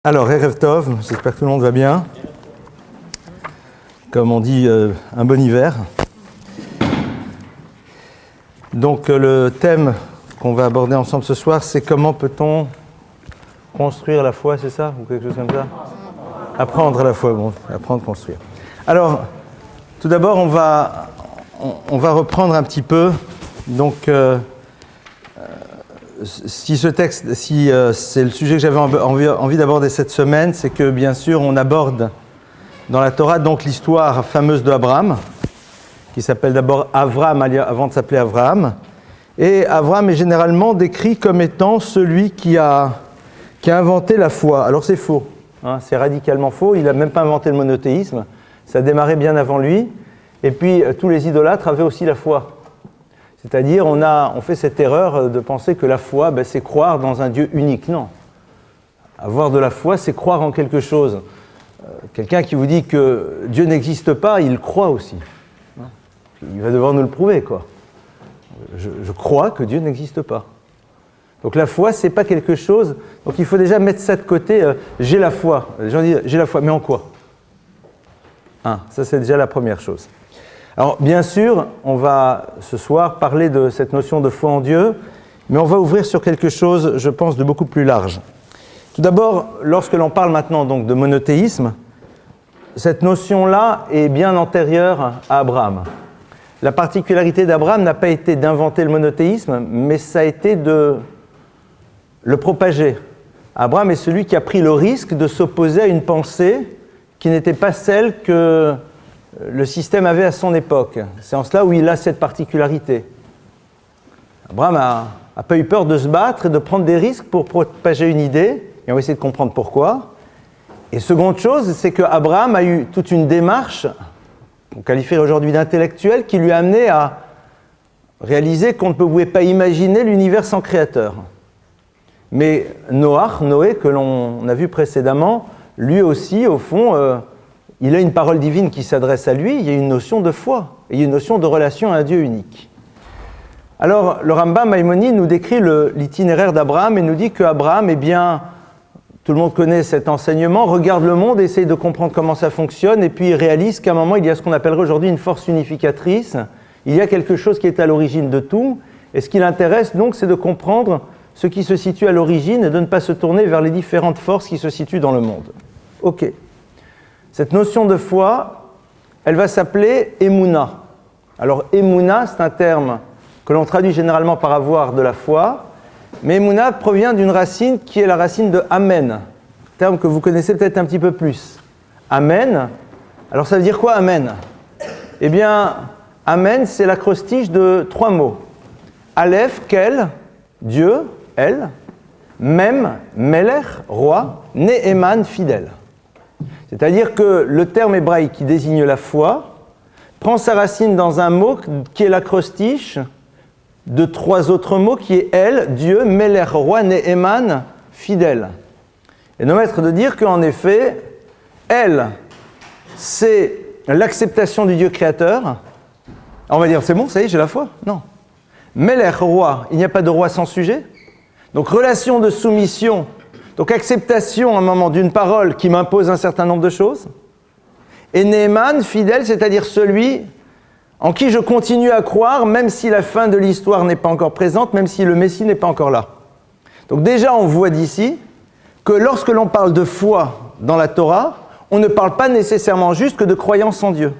Alors, Erev Tov, j'espère que tout le monde va bien. Comme on dit, un bon hiver. Donc, le thème qu'on va aborder ensemble ce soir, c'est comment peut-on construire la foi, c'est ça? Ou quelque chose comme ça? Apprendre la foi, bon, apprendre, construire. Alors, tout d'abord, on va reprendre un petit peu, donc... Si ce texte, c'est le sujet que j'avais envie d'aborder cette semaine, c'est que bien sûr on aborde dans la Torah donc l'histoire fameuse d'Abraham, qui s'appelle d'abord Avram avant de s'appeler Abraham. Et Abraham est généralement décrit comme étant celui qui a inventé la foi. Alors c'est faux, hein, c'est radicalement faux, il n'a même pas inventé le monothéisme, ça a démarré bien avant lui. Et puis tous les idolâtres avaient aussi la foi. C'est-à-dire, on fait cette erreur de penser que la foi, c'est croire dans un Dieu unique. Non. Avoir de la foi, c'est croire en quelque chose. Quelqu'un qui vous dit que Dieu n'existe pas, il croit aussi. Il va devoir nous le prouver, quoi. Je crois que Dieu n'existe pas. Donc la foi, c'est pas quelque chose... Donc il faut déjà mettre ça de côté. J'ai la foi. Les gens disent, j'ai la foi, mais en quoi? Ça, c'est déjà la première chose. Alors, bien sûr, on va ce soir parler de cette notion de foi en Dieu, mais on va ouvrir sur quelque chose, je pense, de beaucoup plus large. Tout d'abord, lorsque l'on parle maintenant donc de monothéisme, cette notion-là est bien antérieure à Abraham. La particularité d'Abraham n'a pas été d'inventer le monothéisme, mais ça a été de le propager. Abraham est celui qui a pris le risque de s'opposer à une pensée qui n'était pas celle que le système avait à son époque. C'est en cela où il a cette particularité. Abraham n'a pas eu peur de se battre et de prendre des risques pour propager une idée, et on va essayer de comprendre pourquoi. Et seconde chose, c'est qu'Abraham a eu toute une démarche, qu'on qualifierait aujourd'hui d'intellectuelle, qui lui a amené à réaliser qu'on ne pouvait pas imaginer l'univers sans créateur. Mais Noé, que l'on a vu précédemment, lui aussi, au fond... il a une parole divine qui s'adresse à lui, il y a une notion de foi, et il y a une notion de relation à un Dieu unique. Alors, le Rambam Maïmonide nous décrit l'itinéraire d'Abraham et nous dit qu'Abraham, tout le monde connaît cet enseignement, regarde le monde, essaye de comprendre comment ça fonctionne, et puis il réalise qu'à un moment, il y a ce qu'on appellerait aujourd'hui une force unificatrice, il y a quelque chose qui est à l'origine de tout, et ce qui l'intéresse donc, c'est de comprendre ce qui se situe à l'origine et de ne pas se tourner vers les différentes forces qui se situent dans le monde. Ok. Cette notion de foi, elle va s'appeler Emouna. Alors Emouna, c'est un terme que l'on traduit généralement par avoir de la foi, mais Emouna provient d'une racine qui est la racine de Amen, terme que vous connaissez peut-être un petit peu plus. Amen, alors ça veut dire quoi Amen? Eh bien, Amen, c'est l'acrostiche de 3 mots. Aleph, Kel, Dieu, El, Mem, Melech, roi, Ne'eman, fidèle. C'est-à-dire que le terme hébraïque qui désigne la foi prend sa racine dans un mot qui est l'acrostiche de 3 autres mots qui est El, Dieu, Melech, roi, Ne'eman, fidèle. Et nos maîtres de dire qu'en effet, El, c'est l'acceptation du Dieu créateur. On va dire, c'est bon, ça y est, j'ai la foi? Non. Melech, roi, il n'y a pas de roi sans sujet. Donc relation de soumission. Donc acceptation à un moment d'une parole qui m'impose un certain nombre de choses. Et Ne'eman, fidèle, c'est-à-dire celui en qui je continue à croire, même si la fin de l'histoire n'est pas encore présente, même si le Messie n'est pas encore là. Donc déjà, on voit d'ici que lorsque l'on parle de foi dans la Torah, on ne parle pas nécessairement juste que de croyance en Dieu.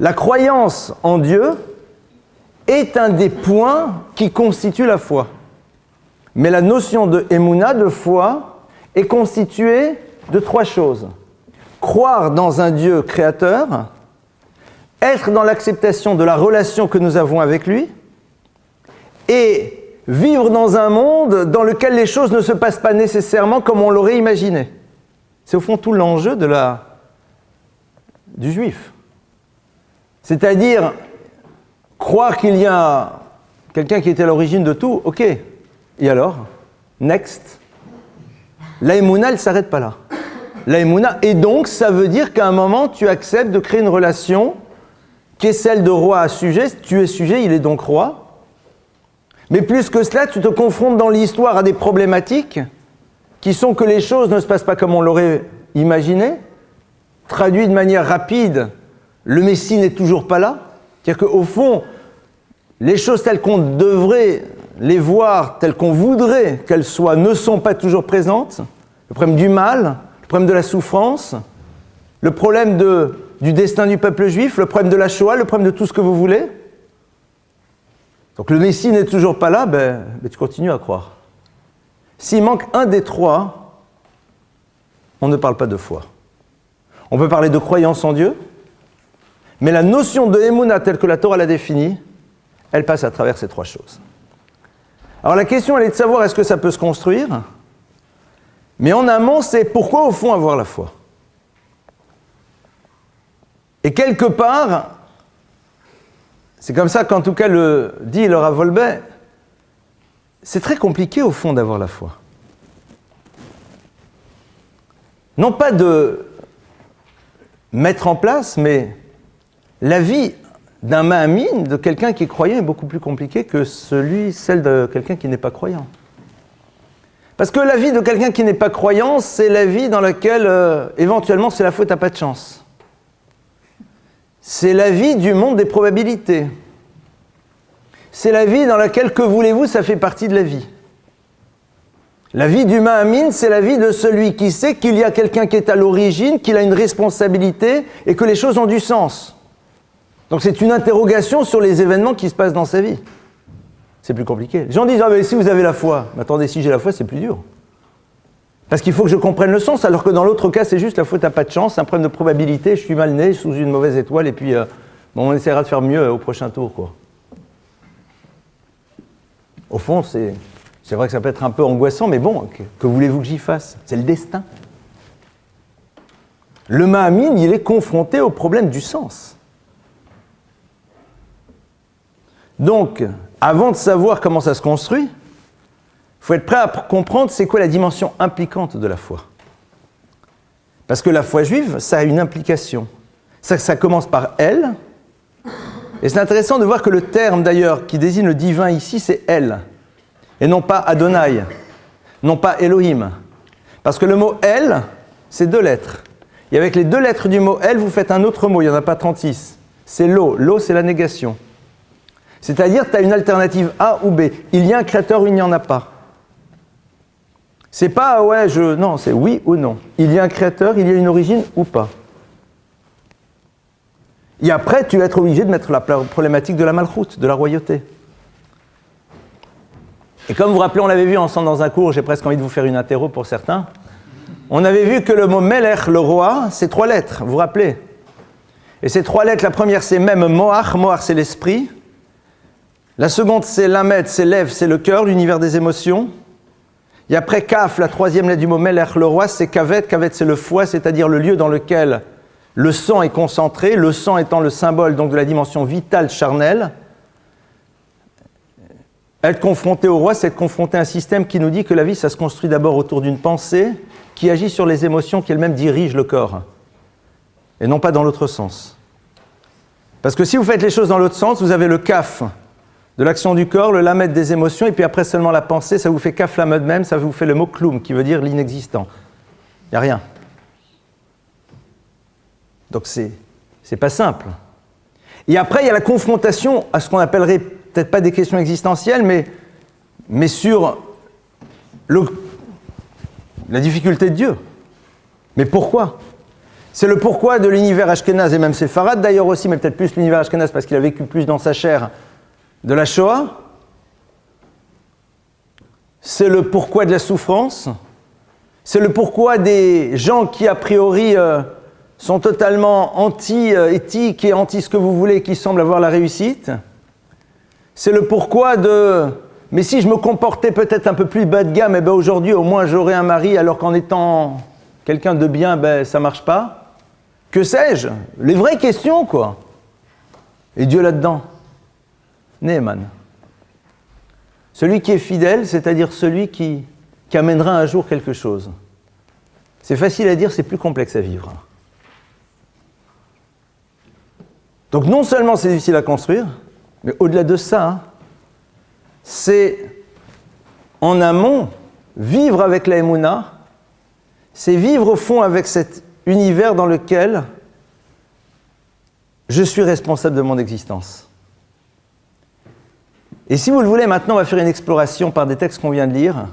La croyance en Dieu est un des points qui constitue la foi. Mais la notion de Emouna, de foi, est constituée de 3 choses. Croire dans un Dieu créateur, être dans l'acceptation de la relation que nous avons avec lui, et vivre dans un monde dans lequel les choses ne se passent pas nécessairement comme on l'aurait imaginé. C'est au fond tout l'enjeu du juif. C'est-à-dire, croire qu'il y a quelqu'un qui était à l'origine de tout, ok. Et alors, next, la Emouna, elle ne s'arrête pas là. La Emouna, et donc, ça veut dire qu'à un moment, tu acceptes de créer une relation qui est celle de roi à sujet. Tu es sujet, il est donc roi. Mais plus que cela, tu te confrontes dans l'histoire à des problématiques qui sont que les choses ne se passent pas comme on l'aurait imaginé. Traduit de manière rapide, le Messie n'est toujours pas là. C'est-à-dire qu'au fond, les choses telles qu'on devrait les voir, telles qu'on voudrait qu'elles soient, ne sont pas toujours présentes. Le problème du mal, le problème de la souffrance, le problème du destin du peuple juif, le problème de la Shoah, le problème de tout ce que vous voulez. Donc le Messie n'est toujours pas là, ben tu continues à croire. S'il manque un des trois, on ne parle pas de foi. On peut parler de croyance en Dieu, mais la notion de Emouna telle que la Torah l'a définie, elle passe à travers ces trois choses. Alors la question, elle est de savoir est-ce que ça peut se construire, mais en amont, c'est pourquoi au fond avoir la foi. Et quelque part, c'est comme ça qu'en tout cas le dit le Rav Wolbe, c'est très compliqué au fond d'avoir la foi. Non pas de mettre en place, mais la vie d'un ma'amin, de quelqu'un qui est croyant, est beaucoup plus compliquée que celle de quelqu'un qui n'est pas croyant. Parce que la vie de quelqu'un qui n'est pas croyant, c'est la vie dans laquelle, éventuellement, c'est la faute à pas de chance. C'est la vie du monde des probabilités. C'est la vie dans laquelle, que voulez-vous, ça fait partie de la vie. La vie du ma'amin, c'est la vie de celui qui sait qu'il y a quelqu'un qui est à l'origine, qu'il a une responsabilité et que les choses ont du sens. Donc c'est une interrogation sur les événements qui se passent dans sa vie. C'est plus compliqué. Les gens disent « Ah mais si vous avez la foi », mais attendez, si j'ai la foi, c'est plus dur. Parce qu'il faut que je comprenne le sens, alors que dans l'autre cas, c'est juste la faute à pas de chance, un problème de probabilité, je suis mal né, sous une mauvaise étoile, et puis on essaiera de faire mieux au prochain tour, quoi. Au fond, c'est vrai que ça peut être un peu angoissant, mais bon, que voulez-vous que j'y fasse? C'est le destin. Le ma'amin, il est confronté au problème du sens. Donc, avant de savoir comment ça se construit, il faut être prêt à comprendre c'est quoi la dimension impliquante de la foi. Parce que la foi juive, ça a une implication. Ça commence par elle. Et c'est intéressant de voir que le terme d'ailleurs qui désigne le divin ici, c'est elle. Et non pas Adonai, non pas Elohim. Parce que le mot elle, c'est 2 lettres. Et avec les 2 lettres du mot elle, vous faites un autre mot, il n'y en a pas 36. C'est l'eau. L'eau, c'est la négation. C'est-à-dire que tu as une alternative A ou B. Il y a un créateur ou il n'y en a pas. C'est pas non, c'est oui ou non. Il y a un créateur, il y a une origine ou pas. Et après, tu vas être obligé de mettre la problématique de la malchoute, de la royauté. Et comme vous vous rappelez, on l'avait vu ensemble dans un cours, j'ai presque envie de vous faire une interro pour certains. On avait vu que le mot Melech, le roi, c'est 3 lettres, vous vous rappelez. Et ces 3 lettres, la première c'est même Moach, Moach c'est l'esprit. La seconde c'est Lamed, c'est l'Ève, c'est le cœur, l'univers des émotions. Et après Kaf, la 3e lettre du mot Melech, le roi, c'est Kavet. Kavet c'est le foie, c'est-à-dire le lieu dans lequel le sang est concentré, le sang étant le symbole donc de la dimension vitale charnelle. Être confronté au roi, c'est être confronté à un système qui nous dit que la vie, ça se construit d'abord autour d'une pensée qui agit sur les émotions qui elles-mêmes dirigent le corps, et non pas dans l'autre sens. Parce que si vous faites les choses dans l'autre sens, vous avez le kaf de l'action du corps, le lamed des émotions, et puis après seulement la pensée, ça vous fait kaf lamed même, ça vous fait le mot kloum, qui veut dire l'inexistant. Il n'y a rien. Donc c'est pas simple. Et après, il y a la confrontation à ce qu'on appellerait peut-être pas des questions existentielles, mais sur la difficulté de Dieu. Mais pourquoi? C'est le pourquoi de l'univers ashkénaze et même séfarade d'ailleurs aussi, mais peut-être plus l'univers ashkénaze parce qu'il a vécu plus dans sa chair de la Shoah. C'est le pourquoi de la souffrance. C'est le pourquoi des gens qui a priori sont totalement anti-éthique et anti ce que vous voulez, qui semblent avoir la réussite. C'est le pourquoi de « mais si je me comportais peut-être un peu plus bas de gamme, eh ben aujourd'hui au moins j'aurais un mari alors qu'en étant quelqu'un de bien, ben ça marche pas. » Que sais-je? Les vraies questions, quoi. Et Dieu là-dedans? Neeman. Celui qui est fidèle, c'est-à-dire celui qui amènera un jour quelque chose. C'est facile à dire, c'est plus complexe à vivre. Donc non seulement c'est difficile à construire, mais au-delà de ça, c'est en amont, vivre avec la Emouna, c'est vivre au fond avec cet univers dans lequel je suis responsable de mon existence. Et si vous le voulez, maintenant, on va faire une exploration par des textes qu'on vient de lire.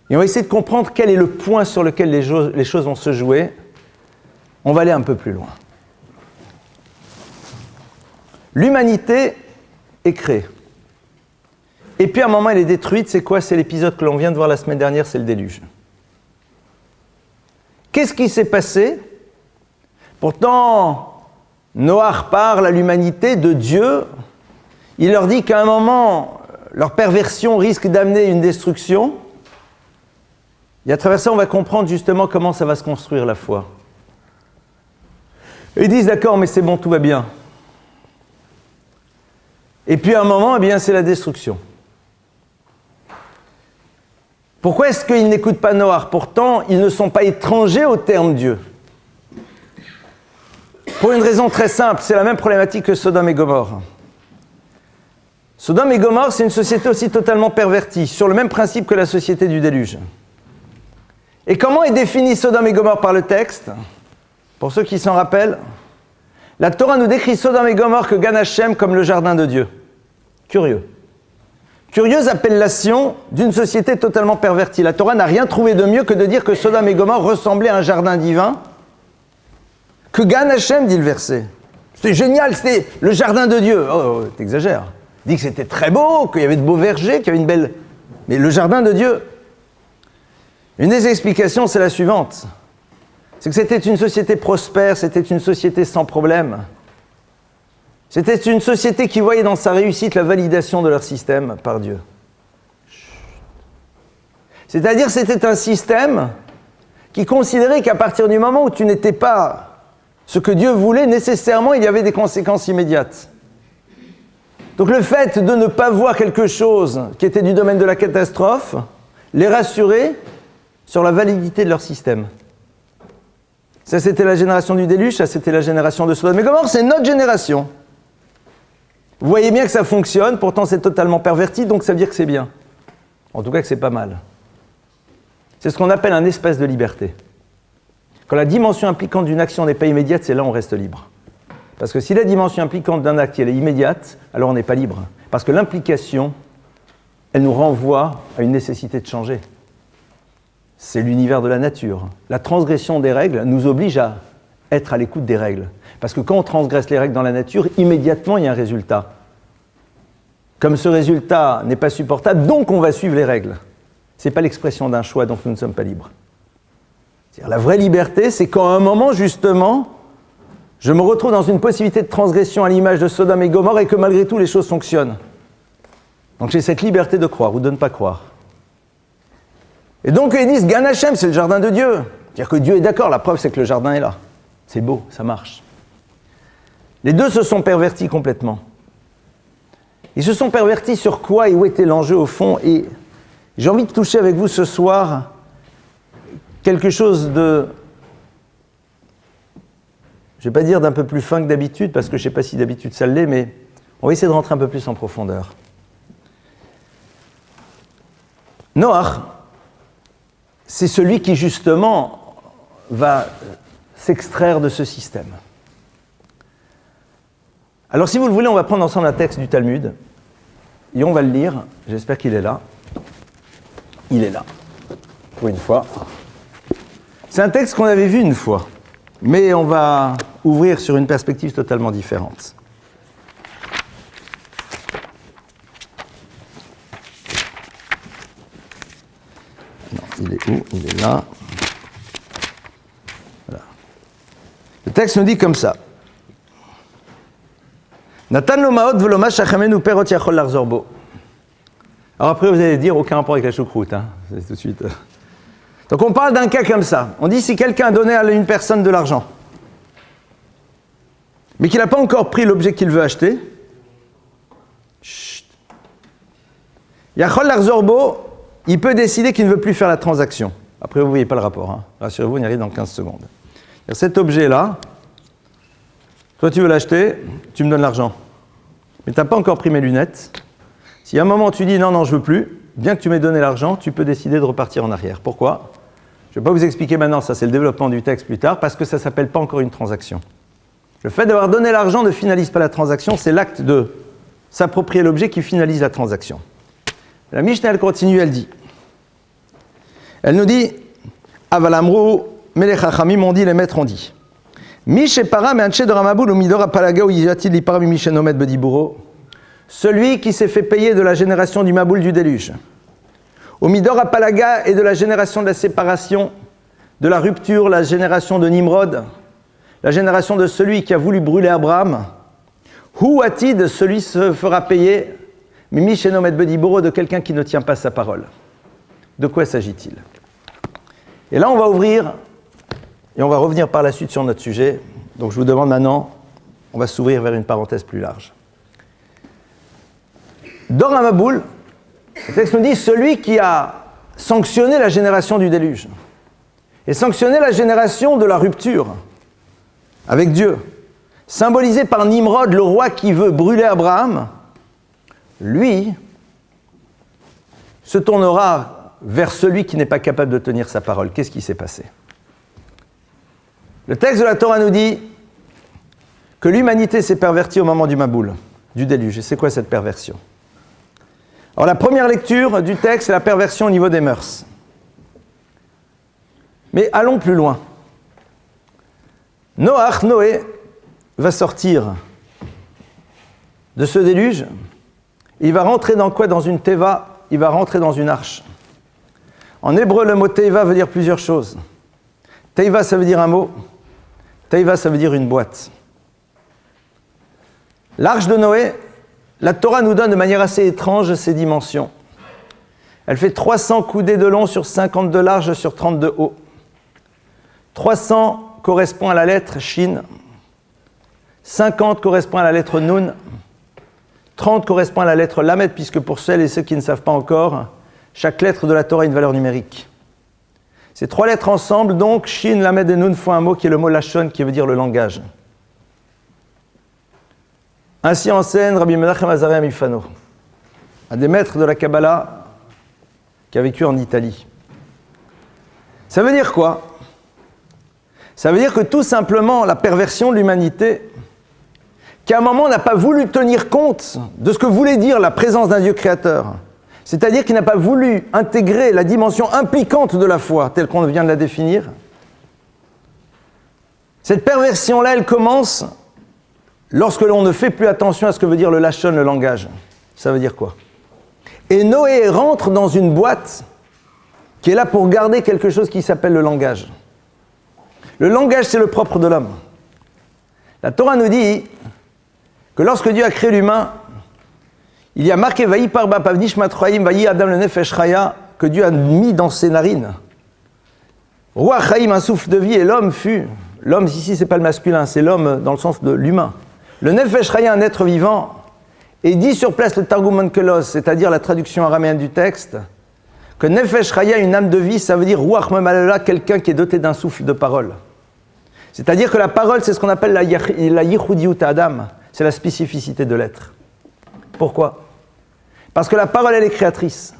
Et on va essayer de comprendre quel est le point sur lequel les choses vont se jouer. On va aller un peu plus loin. L'humanité est créée. Et puis à un moment, elle est détruite. C'est quoi? C'est l'épisode que l'on vient de voir la semaine dernière, c'est le déluge. Qu'est-ce qui s'est passé? Pourtant, Noach parle à l'humanité de Dieu. Il leur dit qu'à un moment, leur perversion risque d'amener une destruction. Et à travers ça, on va comprendre justement comment ça va se construire la foi. Et ils disent d'accord, mais c'est bon, tout va bien. Et puis à un moment, eh bien, c'est la destruction. Pourquoi est-ce qu'ils n'écoutent pas Noach? Pourtant, ils ne sont pas étrangers au terme Dieu. Pour une raison très simple, c'est la même problématique que Sodome et Gomorrhe. Sodome et Gomorrhe, c'est une société aussi totalement pervertie, sur le même principe que la société du déluge. Et comment est défini Sodome et Gomorrhe par le texte? Pour ceux qui s'en rappellent, la Torah nous décrit Sodome et Gomorrhe que Gan Hashem comme le jardin de Dieu. Curieux. Curieuse appellation d'une société totalement pervertie. La Torah n'a rien trouvé de mieux que de dire que Sodome et Gomorrhe ressemblaient à un jardin divin, que Gan Hashem, dit le verset. C'était génial, c'était le jardin de Dieu. Oh, t'exagères. Il dit que c'était très beau, qu'il y avait de beaux vergers, qu'il y avait une belle... Mais le jardin de Dieu. Une des explications, c'est la suivante. C'est que c'était une société prospère, c'était une société sans problème. C'était une société qui voyait dans sa réussite la validation de leur système par Dieu. C'est-à-dire c'était un système qui considérait qu'à partir du moment où tu n'étais pas ce que Dieu voulait, nécessairement il y avait des conséquences immédiates. Donc le fait de ne pas voir quelque chose qui était du domaine de la catastrophe les rassurait sur la validité de leur système. Ça c'était la génération du déluge, ça c'était la génération de Sodome et Gomorrhe, c'est notre génération. Vous voyez bien que ça fonctionne, pourtant c'est totalement perverti, donc ça veut dire que c'est bien. En tout cas que c'est pas mal. C'est ce qu'on appelle un espace de liberté. Quand la dimension impliquante d'une action n'est pas immédiate, c'est là où on reste libre. Parce que si la dimension impliquante d'un acte elle est immédiate, alors on n'est pas libre. Parce que l'implication, elle nous renvoie à une nécessité de changer. C'est l'univers de la nature. La transgression des règles nous oblige à être à l'écoute des règles. Parce que quand on transgresse les règles dans la nature, immédiatement il y a un résultat. Comme ce résultat n'est pas supportable, donc on va suivre les règles. Ce n'est pas l'expression d'un choix, donc nous ne sommes pas libres. C'est-à-dire, la vraie liberté, c'est quand à un moment, justement, je me retrouve dans une possibilité de transgression à l'image de Sodome et Gomorrhe et que malgré tout les choses fonctionnent. Donc j'ai cette liberté de croire ou de ne pas croire. Et donc ils disent, Gan Hashem, c'est le jardin de Dieu. C'est-à-dire que Dieu est d'accord, la preuve c'est que le jardin est là. C'est beau, ça marche. Les deux se sont pervertis complètement. Ils se sont pervertis sur quoi et où était l'enjeu au fond. Et j'ai envie de toucher avec vous ce soir quelque chose de... Je ne vais pas dire d'un peu plus fin que d'habitude, parce que je ne sais pas si d'habitude ça l'est, mais on va essayer de rentrer un peu plus en profondeur. Noach, c'est celui qui justement va s'extraire de ce système. Alors si vous le voulez, on va prendre ensemble un texte du Talmud, et on va le lire, j'espère qu'il est là. Il est là, pour une fois. C'est un texte qu'on avait vu une fois, mais on va ouvrir sur une perspective totalement différente. Non, il est où? Il est là. Voilà. Le texte nous dit comme ça. Natan lo ma'ot velo ma shachamenu perot yachol larzor bo. Alors après vous allez dire aucun rapport avec la choucroute, hein. C'est tout de suite. Donc on parle d'un cas comme ça. On dit si quelqu'un a donné à une personne de l'argent, mais qu'il n'a pas encore pris l'objet qu'il veut acheter, yachol larzor bo, il peut décider qu'il ne veut plus faire la transaction. Après vous ne voyez pas le rapport, hein. Rassurez-vous, on y arrive dans 15 secondes. Cet objet-là, toi tu veux l'acheter, tu me donnes l'argent. Mais tu n'as pas encore pris mes lunettes. Si à un moment tu dis non, je ne veux plus, bien que tu m'aies donné l'argent, tu peux décider de repartir en arrière. Pourquoi? Je Je ne vais pas vous expliquer maintenant, ça c'est le développement du texte plus tard, parce que ça ne s'appelle pas encore une transaction. Le fait d'avoir donné l'argent ne finalise pas la transaction, c'est l'acte de s'approprier l'objet qui finalise la transaction. La Mishnah, elle continue, elle dit. Elle nous dit, Avalamru, Melech Chachamim ont dit, les maîtres ont dit. Celui qui s'est fait payer de la génération du Maboul du déluge. Au Midor Apalaga et de la génération de la séparation, de la rupture, la génération de Nimrod, la génération de celui qui a voulu brûler Abraham. Hu Atid, celui se fera payer, Mimi Shenomet Bediboro, de quelqu'un qui ne tient pas sa parole. De quoi s'agit-il? Et là, on va ouvrir, et on va revenir par la suite sur notre sujet. Donc je vous demande maintenant, on va s'ouvrir vers une parenthèse plus large. Dor Hamaboul, le texte nous dit celui qui a sanctionné la génération du déluge et sanctionné la génération de la rupture avec Dieu, symbolisé par Nimrod, le roi qui veut brûler Abraham, lui se tournera vers celui qui n'est pas capable de tenir sa parole. Qu'est-ce qui s'est passé? Le texte de la Torah nous dit que l'humanité s'est pervertie au moment du Maboul, du déluge. Et c'est quoi cette perversion? Alors la première lecture du texte, c'est la perversion au niveau des mœurs. Mais allons plus loin. Noé, va sortir de ce déluge. Il va rentrer dans quoi? Dans une teva, il va rentrer dans une arche. En hébreu, le mot teva veut dire plusieurs choses. Teva, ça veut dire un mot. Teva, ça veut dire une boîte. L'arche de Noé, la Torah nous donne de manière assez étrange ses dimensions. Elle fait 300 coudées de long sur 50 de large sur 30 de haut. 300 correspond à la lettre Shin. 50 correspond à la lettre Nun. 30 correspond à la lettre Lamed, puisque pour celles et ceux qui ne savent pas encore, chaque lettre de la Torah a une valeur numérique. Ces trois lettres ensemble, donc, Shin, Lamed et Nun, font un mot qui est le mot Lashon, qui veut dire le langage. Ainsi enseigne Rabbi Menachem Azaria Mifano, un des maîtres de la Kabbalah qui a vécu en Italie. Ça veut dire quoi? Ça veut dire que tout simplement la perversion de l'humanité, qui à un moment n'a pas voulu tenir compte de ce que voulait dire la présence d'un Dieu créateur, c'est-à-dire qu'il n'a pas voulu intégrer la dimension impliquante de la foi, telle qu'on vient de la définir, cette perversion-là, elle commence lorsque l'on ne fait plus attention à ce que veut dire le lashon, le langage. Ça veut dire quoi? Et Noé rentre dans une boîte qui est là pour garder quelque chose qui s'appelle le langage. Le langage, c'est le propre de l'homme. La Torah nous dit que lorsque Dieu a créé l'humain, il y a marqué Vayi parba pavnish matroyim vayi adam le nefesh chaya, que Dieu a mis dans ses narines. Roi Chaim, un souffle de vie, et l'homme fut. L'homme ici, c'est pas le masculin, c'est l'homme dans le sens de l'humain. Le nefesh chaya, un être vivant, et dit sur place le Targum Onkelos, c'est-à-dire la traduction araméenne du texte, que nefesh chaya, une âme de vie, ça veut dire ruach memalala, quelqu'un qui est doté d'un souffle de parole. C'est-à-dire que la parole, c'est ce qu'on appelle la yichudiyut Adam, c'est la spécificité de l'être. Pourquoi? Parce que la parole, elle est créatrice.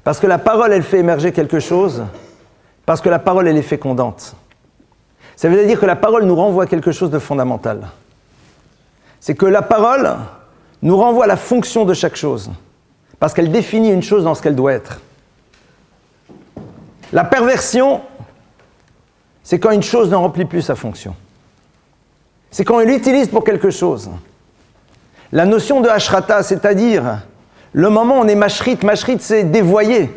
Parce que la parole, elle fait émerger quelque chose. Parce que la parole, elle est fécondante. Ça veut dire que la parole nous renvoie à quelque chose de fondamental. C'est que la parole nous renvoie à la fonction de chaque chose. Parce qu'elle définit une chose dans ce qu'elle doit être. La perversion, c'est quand une chose ne remplit plus sa fonction. C'est quand on l'utilise pour quelque chose. La notion de hashrata, c'est-à-dire le moment où on est mashrit, c'est dévoyer.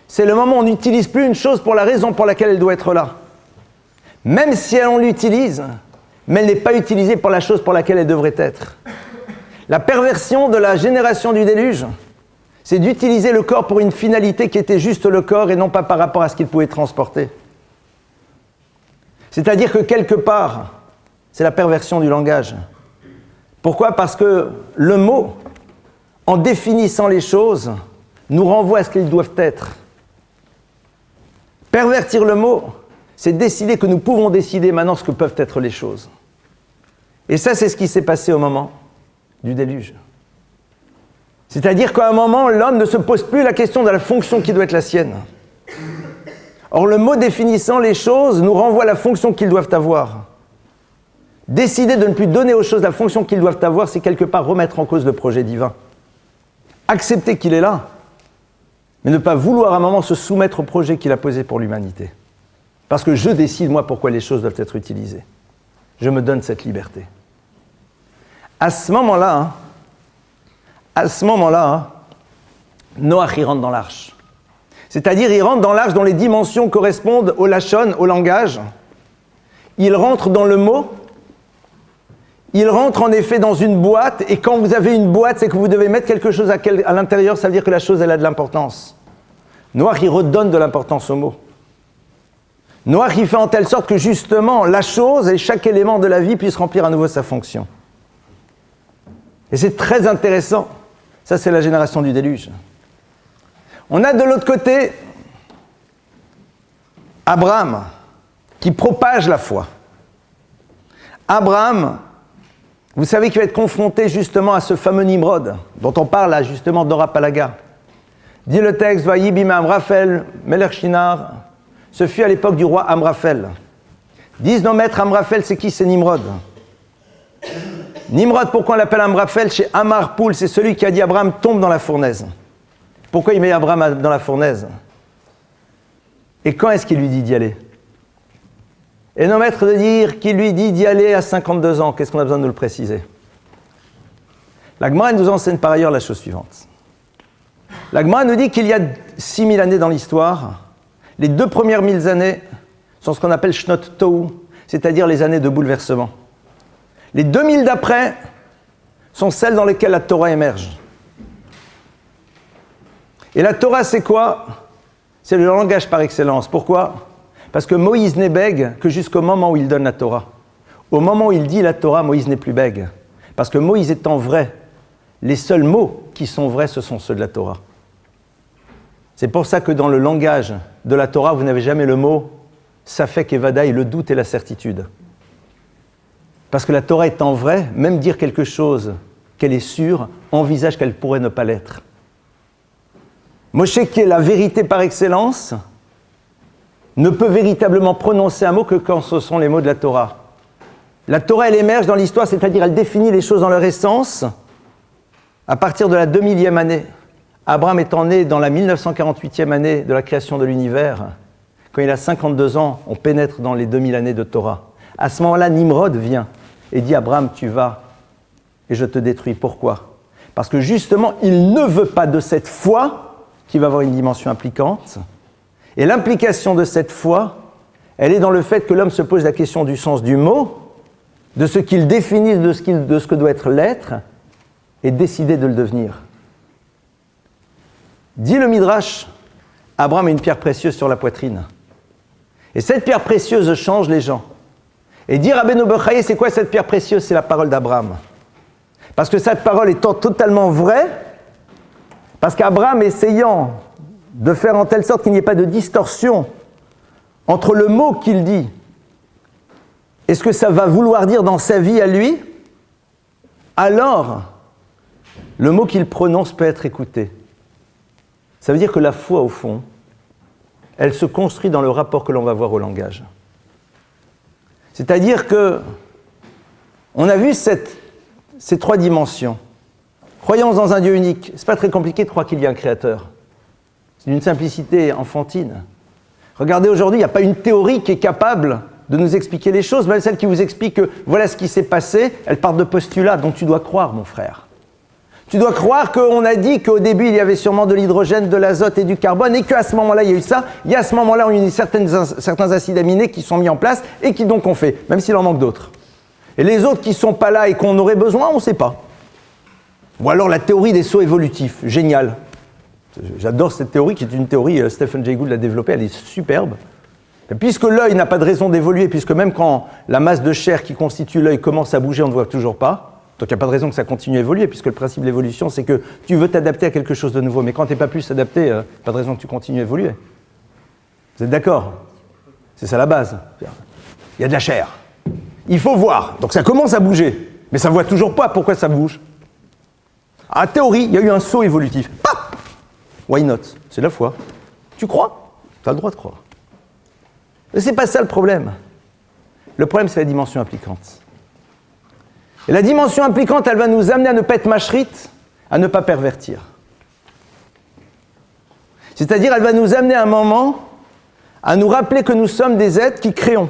C'est le moment où on n'utilise plus une chose pour la raison pour laquelle elle doit être là. Même si on l'utilise, mais elle n'est pas utilisée pour la chose pour laquelle elle devrait être. La perversion de la génération du déluge, c'est d'utiliser le corps pour une finalité qui était juste le corps et non pas par rapport à ce qu'il pouvait transporter. C'est-à-dire que quelque part, c'est la perversion du langage. Pourquoi? Parce que le mot, en définissant les choses, nous renvoie à ce qu'ils doivent être. Pervertir le mot, c'est décider que nous pouvons décider maintenant ce que peuvent être les choses. Et ça, c'est ce qui s'est passé au moment du déluge. C'est-à-dire qu'à un moment, l'homme ne se pose plus la question de la fonction qui doit être la sienne. Or, le mot définissant les choses nous renvoie à la fonction qu'ils doivent avoir. Décider de ne plus donner aux choses la fonction qu'ils doivent avoir, c'est quelque part remettre en cause le projet divin. Accepter qu'il est là, mais ne pas vouloir à un moment se soumettre au projet qu'il a posé pour l'humanité. Parce que je décide, moi, pourquoi les choses doivent être utilisées. Je me donne cette liberté. À ce moment-là, Noach, il rentre dans l'arche. C'est-à-dire, il rentre dans l'arche dont les dimensions correspondent au lachon, au langage. Il rentre dans le mot. Il rentre en effet dans une boîte, et quand vous avez une boîte, c'est que vous devez mettre quelque chose à l'intérieur, ça veut dire que la chose, elle a de l'importance. Noach, il redonne de l'importance au mot. Noach, il fait en telle sorte que justement, la chose et chaque élément de la vie puisse remplir à nouveau sa fonction. Et c'est très intéressant. Ça, c'est la génération du déluge. On a de l'autre côté Abraham, qui propage la foi. Abraham, vous savez qu'il va être confronté justement à ce fameux Nimrod, dont on parle là justement d'Ora Palaga. Dit le texte, Vayibim Amraphel, Melech Shinar, ce fut à l'époque du roi Amraphel. Disent nos maîtres, Amraphel, c'est qui? C'est Nimrod. Nimrod, pourquoi on l'appelle Amraphel? Chez Amarpoul, c'est celui qui a dit Abraham tombe dans la fournaise. Pourquoi il met Abraham dans la fournaise? Et quand est-ce qu'il lui dit d'y aller? Et nos maîtres de dire qu'il lui dit d'y aller à 52 ans. Qu'est-ce qu'on a besoin de nous le préciser? La Gemara nous enseigne par ailleurs la chose suivante. La Gemara nous dit qu'il y a 6000 années dans l'histoire. Les 2 premières 1000 années sont ce qu'on appelle Shnot Tohu, c'est-à-dire les années de bouleversement. Les 2000 d'après sont celles dans lesquelles la Torah émerge. Et la Torah, c'est quoi? C'est le langage par excellence. Pourquoi? Parce que Moïse n'est bègue que jusqu'au moment où il donne la Torah. Au moment où il dit la Torah, Moïse n'est plus bègue. Parce que Moïse étant vrai, les seuls mots qui sont vrais, ce sont ceux de la Torah. C'est pour ça que dans le langage de la Torah, vous n'avez jamais le mot Safek et Vadaï, le doute et la certitude. Parce que la Torah étant vraie, même dire quelque chose qu'elle est sûre, envisage qu'elle pourrait ne pas l'être. Moshe, qui est la vérité par excellence, ne peut véritablement prononcer un mot que quand ce sont les mots de la Torah. La Torah, elle émerge dans l'histoire, c'est-à-dire elle définit les choses dans leur essence à partir de la 2000e année. Abraham étant né dans la 1948e année de la création de l'univers, quand il a 52 ans, on pénètre dans les 2000 années de Torah. À ce moment-là, Nimrod vient et dit « Abraham, tu vas et je te détruis. » Pourquoi? Parce que justement, il ne veut pas de cette foi qui va avoir une dimension impliquante. Et l'implication de cette foi, elle est dans le fait que l'homme se pose la question du sens du mot, de ce qu'il définit, de ce que doit être l'être, et décider de le devenir. Dit le Midrash, Abraham a une pierre précieuse sur la poitrine. Et cette pierre précieuse change les gens. Et dire Rabbeinu Bechaye, c'est quoi cette pierre précieuse? C'est la parole d'Abraham. Parce que cette parole étant totalement vraie, parce qu'Abraham essayant de faire en telle sorte qu'il n'y ait pas de distorsion entre le mot qu'il dit et ce que ça va vouloir dire dans sa vie à lui, alors le mot qu'il prononce peut être écouté. Ça veut dire que la foi, au fond, elle se construit dans le rapport que l'on va voir au langage. C'est-à-dire que on a vu ces 3 dimensions. Croyance dans un Dieu unique. C'est pas très compliqué de croire qu'il y a un créateur. C'est d'une simplicité enfantine. Regardez, aujourd'hui, il n'y a pas une théorie qui est capable de nous expliquer les choses. Même celle qui vous explique que voilà ce qui s'est passé, elle part de postulats dont tu dois croire, mon frère. Tu dois croire qu'on a dit qu'au début, il y avait sûrement de l'hydrogène, de l'azote et du carbone, et qu'à ce moment-là, il y a eu ça. Et à ce moment-là, il y a eu certains acides aminés qui sont mis en place et qui donc ont fait, même s'il en manque d'autres. Et les autres qui ne sont pas là et qu'on aurait besoin, on ne sait pas. Ou alors la théorie des sauts évolutifs, génial. J'adore cette théorie, qui est une théorie, Stephen Jay Gould l'a développée, elle est superbe. Et puisque l'œil n'a pas de raison d'évoluer, puisque même quand la masse de chair qui constitue l'œil commence à bouger, on ne voit toujours pas, donc il n'y a pas de raison que ça continue à évoluer, puisque le principe de l'évolution, c'est que tu veux t'adapter à quelque chose de nouveau, mais quand tu n'es pas plus adapté, pas de raison que tu continues à évoluer. Vous êtes d'accord? C'est ça la base. Il y a de la chair. Il faut voir, donc ça commence à bouger, mais ça ne voit toujours pas pourquoi ça bouge. En théorie, il y a eu un saut évolutif. Paf! Why not? C'est la foi. Tu crois? Tu as le droit de croire. Mais ce n'est pas ça le problème. Le problème, c'est la dimension implicante. Et la dimension implicante, elle va nous amener à ne pas être mâcherite, à ne pas pervertir. C'est-à-dire, elle va nous amener à un moment à nous rappeler que nous sommes des êtres qui créons,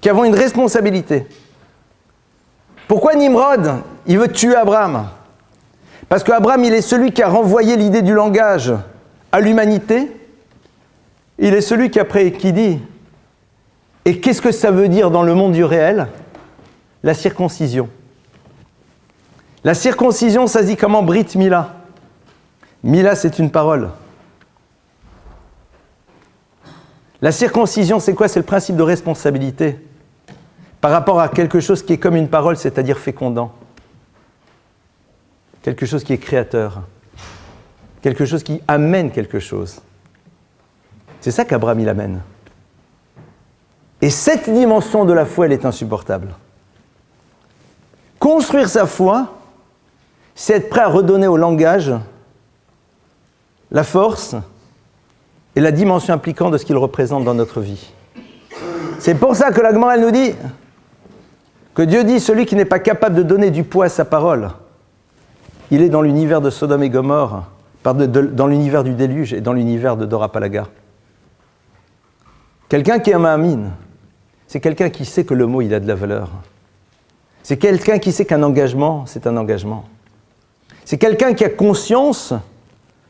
qui avons une responsabilité. Pourquoi Nimrod, il veut tuer Abraham? Parce qu'Abraham, il est celui qui a renvoyé l'idée du langage à l'humanité. Il est celui qui dit « Et qu'est-ce que ça veut dire dans le monde du réel ?» La circoncision. La circoncision, ça se dit comment? Brit Mila. Mila, c'est une parole. La circoncision, c'est quoi? C'est le principe de responsabilité par rapport à quelque chose qui est comme une parole, c'est-à-dire fécondant. Quelque chose qui est créateur. Quelque chose qui amène quelque chose. C'est ça qu'Abraham, il amène. Et cette dimension de la foi, elle est insupportable. Construire sa foi, c'est être prêt à redonner au langage la force et la dimension impliquante de ce qu'il représente dans notre vie. C'est pour ça que la Gemara, elle nous dit que Dieu dit, celui qui n'est pas capable de donner du poids à sa parole, il est dans l'univers de Sodome et Gomorrhe, dans l'univers du déluge et dans l'univers de Dora Palaga. Quelqu'un qui est un Mahamine, c'est quelqu'un qui sait que le mot, il a de la valeur. C'est quelqu'un qui sait qu'un engagement, c'est un engagement. C'est quelqu'un qui a conscience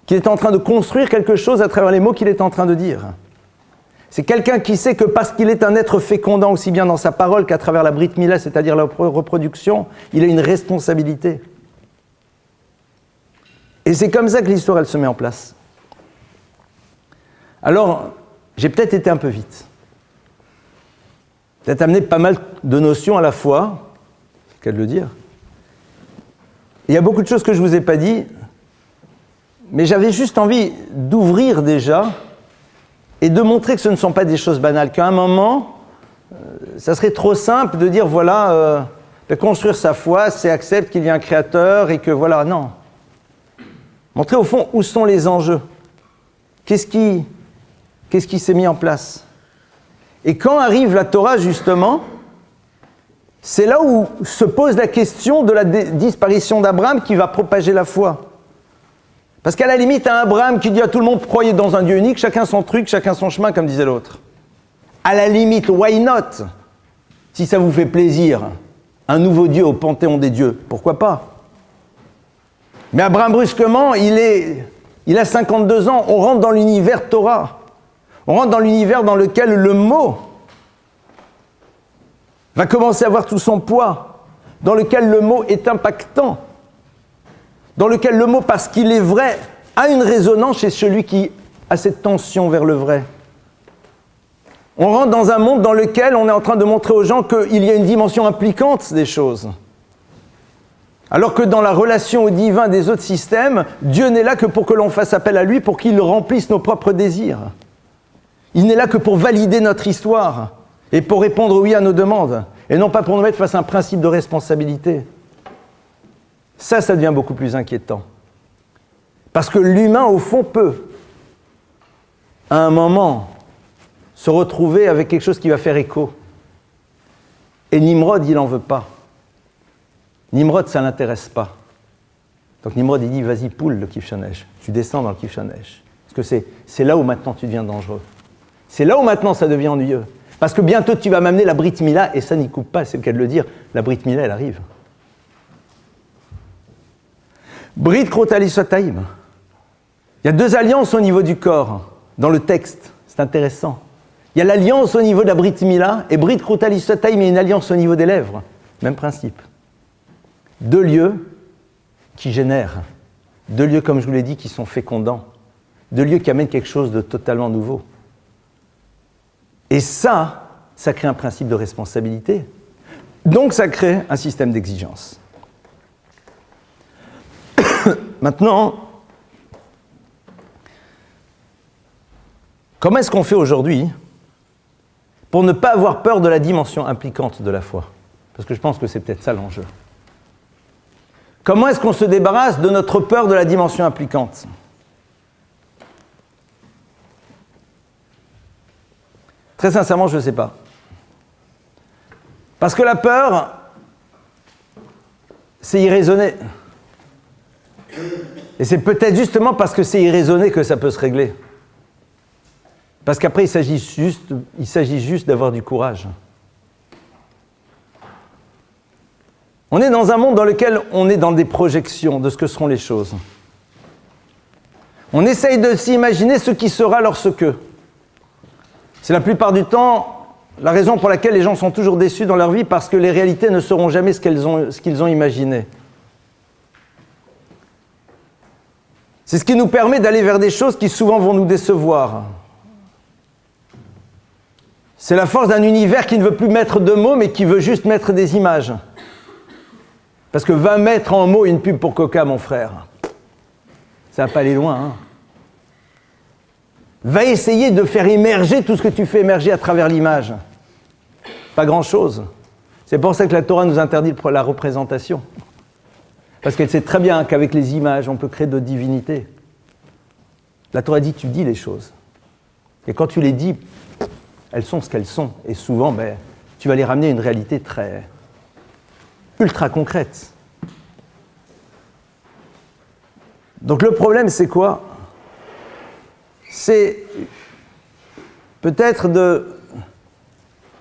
qu'il est en train de construire quelque chose à travers les mots qu'il est en train de dire. C'est quelqu'un qui sait que parce qu'il est un être fécondant aussi bien dans sa parole qu'à travers la Brit Mila, c'est-à-dire la reproduction, il a une responsabilité. Et c'est comme ça que l'histoire, elle se met en place. Alors, j'ai peut-être été un peu vite. Peut-être amené pas mal de notions à la fois, c'est le cas de le dire. Il y a beaucoup de choses que je ne vous ai pas dit, mais j'avais juste envie d'ouvrir déjà et de montrer que ce ne sont pas des choses banales, qu'à un moment, ça serait trop simple de dire, voilà, de construire sa foi, c'est accepter qu'il y a un créateur et que voilà, non. Montrer au fond où sont les enjeux. Qu'est-ce qui s'est mis en place? Et quand arrive la Torah, justement, c'est là où se pose la question de la disparition d'Abraham qui va propager la foi. Parce qu'à la limite, un Abraham qui dit à tout le monde, croyez dans un Dieu unique, chacun son truc, chacun son chemin, comme disait l'autre. À la limite, why not? Si ça vous fait plaisir, un nouveau Dieu au panthéon des dieux, pourquoi pas? Mais Abraham, brusquement, il a 52 ans, on rentre dans l'univers Torah. On rentre dans l'univers dans lequel le mot va commencer à avoir tout son poids, dans lequel le mot est impactant, dans lequel le mot, parce qu'il est vrai, a une résonance chez celui qui a cette tension vers le vrai. On rentre dans un monde dans lequel on est en train de montrer aux gens qu'il y a une dimension impliquante des choses. Alors que dans la relation au divin des autres systèmes, Dieu n'est là que pour que l'on fasse appel à lui, pour qu'il remplisse nos propres désirs. Il n'est là que pour valider notre histoire et pour répondre oui à nos demandes, et non pas pour nous mettre face à un principe de responsabilité. Ça devient beaucoup plus inquiétant. Parce que l'humain, au fond, peut, à un moment, se retrouver avec quelque chose qui va faire écho. Et Nimrod, il n'en veut pas. Nimrod, ça ne l'intéresse pas. Donc Nimrod, il dit, vas-y, poule le Kivshanesh. Tu descends dans le Kivshanesh. Parce que c'est là où maintenant tu deviens dangereux. C'est là où maintenant ça devient ennuyeux. Parce que bientôt tu vas m'amener la Brit Mila, et ça n'y coupe pas, c'est le cas de le dire, la Brit Mila, elle arrive. Brit Krotali Sotaim. Il y a deux alliances au niveau du corps, dans le texte, c'est intéressant. Il y a l'alliance au niveau de la Brit Mila, et Brit Krotali Sotaim, il y a une alliance au niveau des lèvres. Même principe. Deux lieux qui génèrent, deux lieux, comme je vous l'ai dit, qui sont fécondants, deux lieux qui amènent quelque chose de totalement nouveau. Et ça crée un principe de responsabilité. Donc ça crée un système d'exigence. Maintenant, comment est-ce qu'on fait aujourd'hui pour ne pas avoir peur de la dimension impliquante de la foi? Parce que je pense que c'est peut-être ça l'enjeu. Comment est-ce qu'on se débarrasse de notre peur de la dimension impliquante? Très sincèrement, je ne sais pas. Parce que la peur, c'est irraisonné. Et c'est peut-être justement parce que c'est irraisonné que ça peut se régler. Parce qu'après, il s'agit juste d'avoir du courage. On est dans un monde dans lequel on est dans des projections de ce que seront les choses. On essaye de s'imaginer ce qui sera lorsque. C'est la plupart du temps la raison pour laquelle les gens sont toujours déçus dans leur vie, parce que les réalités ne seront jamais ce qu'ils ont imaginé. C'est ce qui nous permet d'aller vers des choses qui souvent vont nous décevoir. C'est la force d'un univers qui ne veut plus mettre de mots, mais qui veut juste mettre des images. Parce que va mettre en mots une pub pour Coca, mon frère. Ça va pas aller loin, hein. Va essayer de faire émerger tout ce que tu fais émerger à travers l'image. Pas grand-chose. C'est pour ça que la Torah nous interdit la représentation. Parce qu'elle sait très bien qu'avec les images, on peut créer de divinités. La Torah dit, tu dis les choses. Et quand tu les dis, elles sont ce qu'elles sont. Et souvent, tu vas les ramener à une réalité très ultra concrète. Donc le problème, c'est quoi ? C'est peut-être de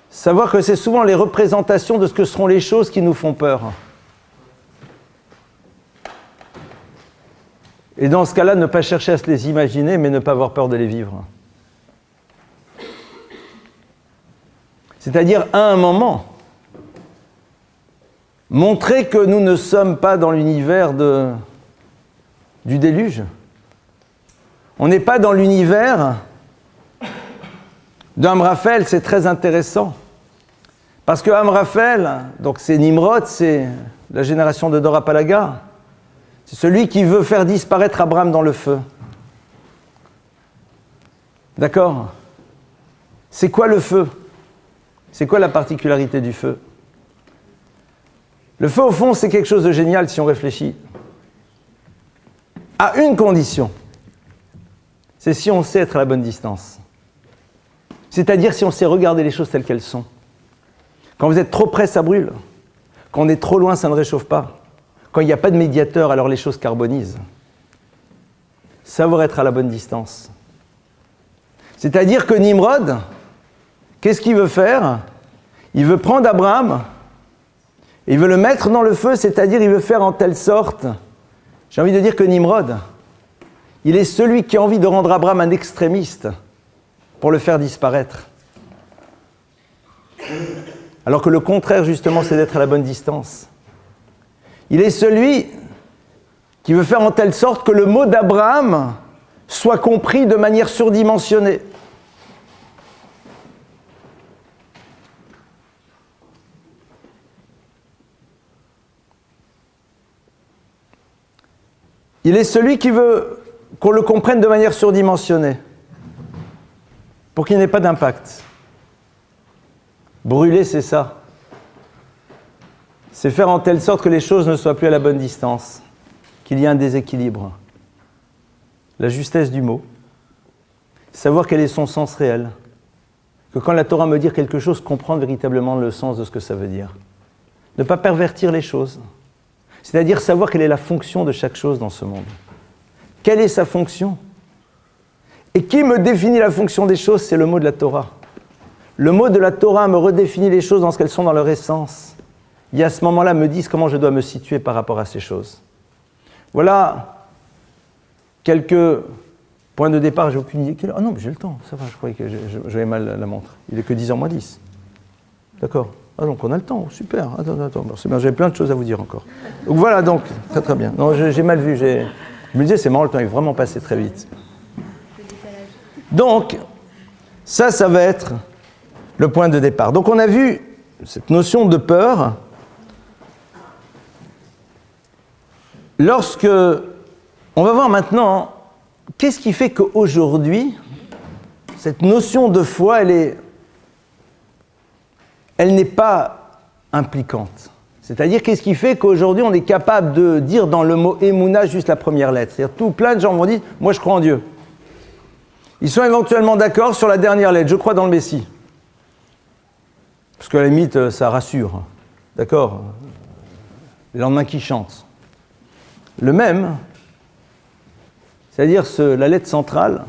savoir que c'est souvent les représentations de ce que seront les choses qui nous font peur. Et dans ce cas-là, ne pas chercher à se les imaginer, mais ne pas avoir peur de les vivre. C'est-à-dire, à un moment, montrer que nous ne sommes pas dans l'univers du déluge. On n'est pas dans l'univers d'Amraphel, c'est très intéressant. Parce que Amraphel, donc c'est Nimrod, c'est la génération de Dora Palaga. C'est celui qui veut faire disparaître Abraham dans le feu. D'accord ? C'est quoi le feu ? C'est quoi la particularité du feu ? Le feu, au fond, c'est quelque chose de génial si on réfléchit. À une condition, c'est si on sait être à la bonne distance. C'est-à-dire si on sait regarder les choses telles qu'elles sont. Quand vous êtes trop près, ça brûle. Quand on est trop loin, ça ne réchauffe pas. Quand il n'y a pas de médiateur, alors les choses carbonisent. Savoir être à la bonne distance. C'est-à-dire que Nimrod, qu'est-ce qu'il veut faire ? Il veut prendre Abraham, et il veut le mettre dans le feu, c'est-à-dire il veut faire en telle sorte. J'ai envie de dire que Nimrod, il est celui qui a envie de rendre Abraham un extrémiste pour le faire disparaître. Alors que le contraire, justement, c'est d'être à la bonne distance. Il est celui qui veut faire en telle sorte que le mot d'Abraham soit compris de manière surdimensionnée. Il est celui qui veut qu'on le comprenne de manière surdimensionnée, pour qu'il n'ait pas d'impact. Brûler, c'est ça. C'est faire en telle sorte que les choses ne soient plus à la bonne distance, qu'il y ait un déséquilibre. La justesse du mot, savoir quel est son sens réel, que quand la Torah me dit quelque chose, comprendre véritablement le sens de ce que ça veut dire. Ne pas pervertir les choses, c'est-à-dire savoir quelle est la fonction de chaque chose dans ce monde. Quelle est sa fonction ? Et qui me définit la fonction des choses ? C'est le mot de la Torah. Le mot de la Torah me redéfinit les choses dans ce qu'elles sont dans leur essence. Et à ce moment-là, me disent comment je dois me situer par rapport à ces choses. Voilà quelques points de départ. J'ai aucune idée. Ah non, mais j'ai le temps. Ça va, je croyais que j'avais mal la montre. Il est que 10h moins 10. D'accord. Ah donc on a le temps. Super. Attends. C'est bien, j'avais plein de choses à vous dire encore. Donc voilà, donc, très bien. Non, j'ai mal vu. Je me disais, c'est marrant, le temps est vraiment passé très vite. Donc, ça va être le point de départ. Donc on a vu cette notion de peur lorsque... On va voir maintenant, qu'est-ce qui fait qu'aujourd'hui, cette notion de foi, elle n'est pas impliquante. C'est-à-dire, qu'est-ce qui fait qu'aujourd'hui, on est capable de dire dans le mot « émouna » juste la première lettre. C'est-à-dire, plein de gens vont dire « moi, je crois en Dieu ». Ils sont éventuellement d'accord sur la dernière lettre « je crois dans le Messie ». Parce qu'à la limite, ça rassure. D'accord? Le lendemain qui chante. Le même, c'est-à-dire la lettre centrale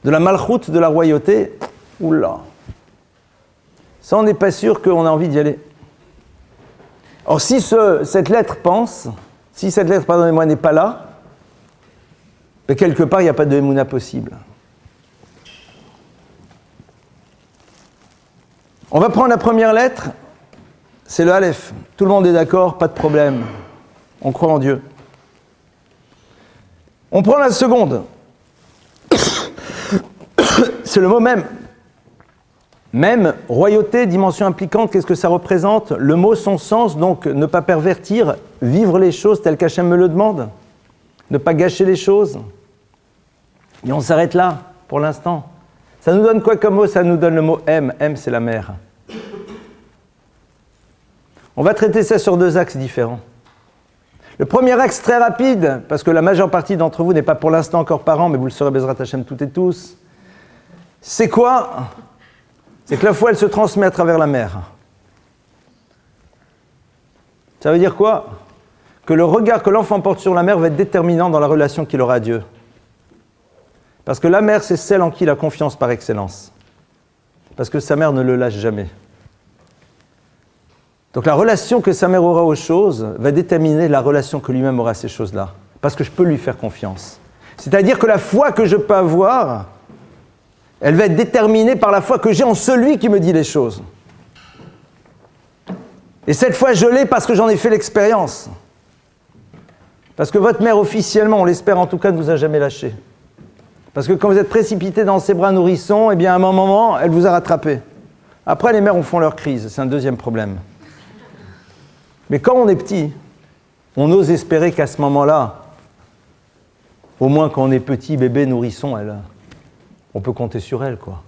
de la malchoute de la royauté, oula. Ça, on n'est pas sûr qu'on a envie d'y aller. Or, si cette lettre pense, si cette lettre, pardonnez-moi, n'est pas là, mais quelque part, il n'y a pas de émouna possible. On va prendre la première lettre, c'est le Aleph. Tout le monde est d'accord, pas de problème. On croit en Dieu. On prend la seconde. C'est le mot même. Même, royauté, dimension impliquante, qu'est-ce que ça représente? Le mot, son sens, donc ne pas pervertir, vivre les choses telles qu'Hachem me le demande, ne pas gâcher les choses. Et on s'arrête là, pour l'instant. Ça nous donne quoi comme mot? Ça nous donne le mot M. M, c'est la mer. On va traiter ça sur deux axes différents. Le premier axe très rapide, parce que la majeure partie d'entre vous n'est pas pour l'instant encore parents, mais vous le serez Bezrat Hashem toutes et tous, c'est quoi? C'est que la foi, elle se transmet à travers la mer. Ça veut dire quoi? Que le regard que l'enfant porte sur la mer va être déterminant dans la relation qu'il aura à Dieu. Parce que la mère, c'est celle en qui il a confiance par excellence. Parce que sa mère ne le lâche jamais. Donc la relation que sa mère aura aux choses va déterminer la relation que lui-même aura à ces choses-là. Parce que je peux lui faire confiance. C'est-à-dire que la foi que je peux avoir, elle va être déterminée par la foi que j'ai en celui qui me dit les choses. Et cette fois, je l'ai parce que j'en ai fait l'expérience. Parce que votre mère, officiellement, on l'espère en tout cas, ne vous a jamais lâché. Parce que quand vous êtes précipité dans ses bras nourrissons, eh bien à un moment, elle vous a rattrapé. Après, les mères font leur crise, c'est un deuxième problème. Mais quand on est petit, on ose espérer qu'à ce moment-là, au moins quand on est petit, bébé, nourrisson, on peut compter sur elle, quoi.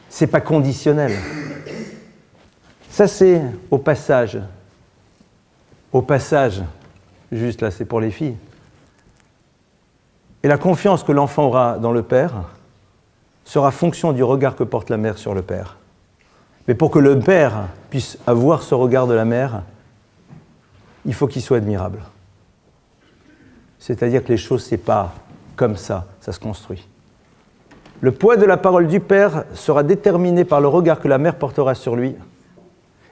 C'est pas conditionnel. Ça, c'est au passage. Au passage, juste là, c'est pour les filles. Et la confiance que l'enfant aura dans le père sera fonction du regard que porte la mère sur le père. Mais pour que le père puisse avoir ce regard de la mère, il faut qu'il soit admirable. C'est-à-dire que les choses, c'est pas comme ça se construit. Le poids de la parole du père sera déterminé par le regard que la mère portera sur lui.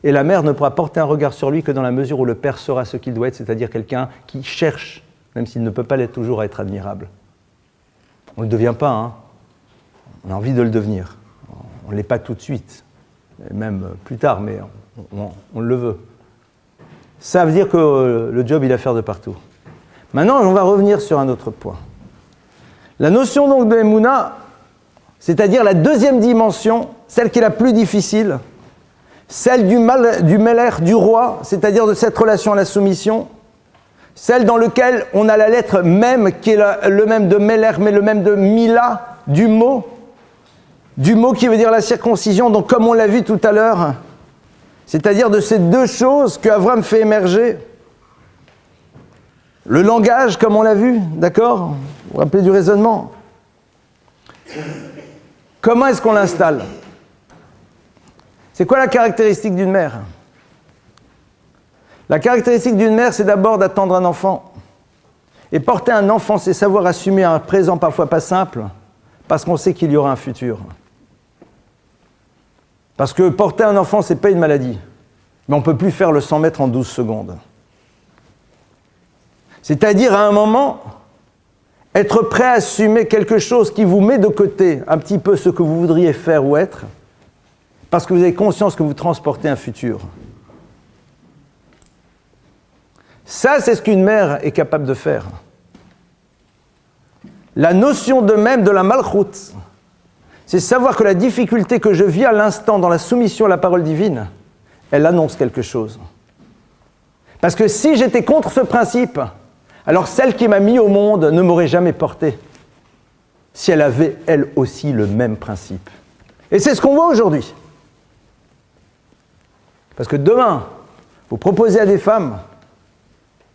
Et la mère ne pourra porter un regard sur lui que dans la mesure où le père sera ce qu'il doit être, c'est-à-dire quelqu'un qui cherche, même s'il ne peut pas l'être toujours, à être admirable. On ne le devient pas, hein. On a envie de le devenir. On ne l'est pas tout de suite, même plus tard, mais on le veut. Ça veut dire que le job, il a à faire de partout. Maintenant, on va revenir sur un autre point. La notion donc de Emouna, c'est-à-dire la deuxième dimension, celle qui est la plus difficile, celle du Meler, du roi, c'est-à-dire de cette relation à la soumission, celle dans laquelle on a la lettre même, qui est le même de Meler, mais le même de Mila, du mot qui veut dire la circoncision, donc comme on l'a vu tout à l'heure, c'est-à-dire de ces deux choses qu'Avram fait émerger. Le langage, comme on l'a vu, d'accord? Vous vous rappelez du raisonnement? Comment est-ce qu'on l'installe? C'est quoi la caractéristique d'une mère? La caractéristique d'une mère, c'est d'abord d'attendre un enfant. Et porter un enfant, c'est savoir assumer un présent parfois pas simple, parce qu'on sait qu'il y aura un futur. Parce que porter un enfant, c'est pas une maladie. Mais on ne peut plus faire le 100 mètres en 12 secondes. C'est-à-dire, à un moment, être prêt à assumer quelque chose qui vous met de côté un petit peu ce que vous voudriez faire ou être, parce que vous avez conscience que vous transportez un futur. Ça, c'est ce qu'une mère est capable de faire. La notion de même de la malchoute, c'est savoir que la difficulté que je vis à l'instant dans la soumission à la parole divine, elle annonce quelque chose. Parce que si j'étais contre ce principe, alors celle qui m'a mis au monde ne m'aurait jamais porté, si elle avait, elle aussi, le même principe. Et c'est ce qu'on voit aujourd'hui. Parce que demain, vous proposez à des femmes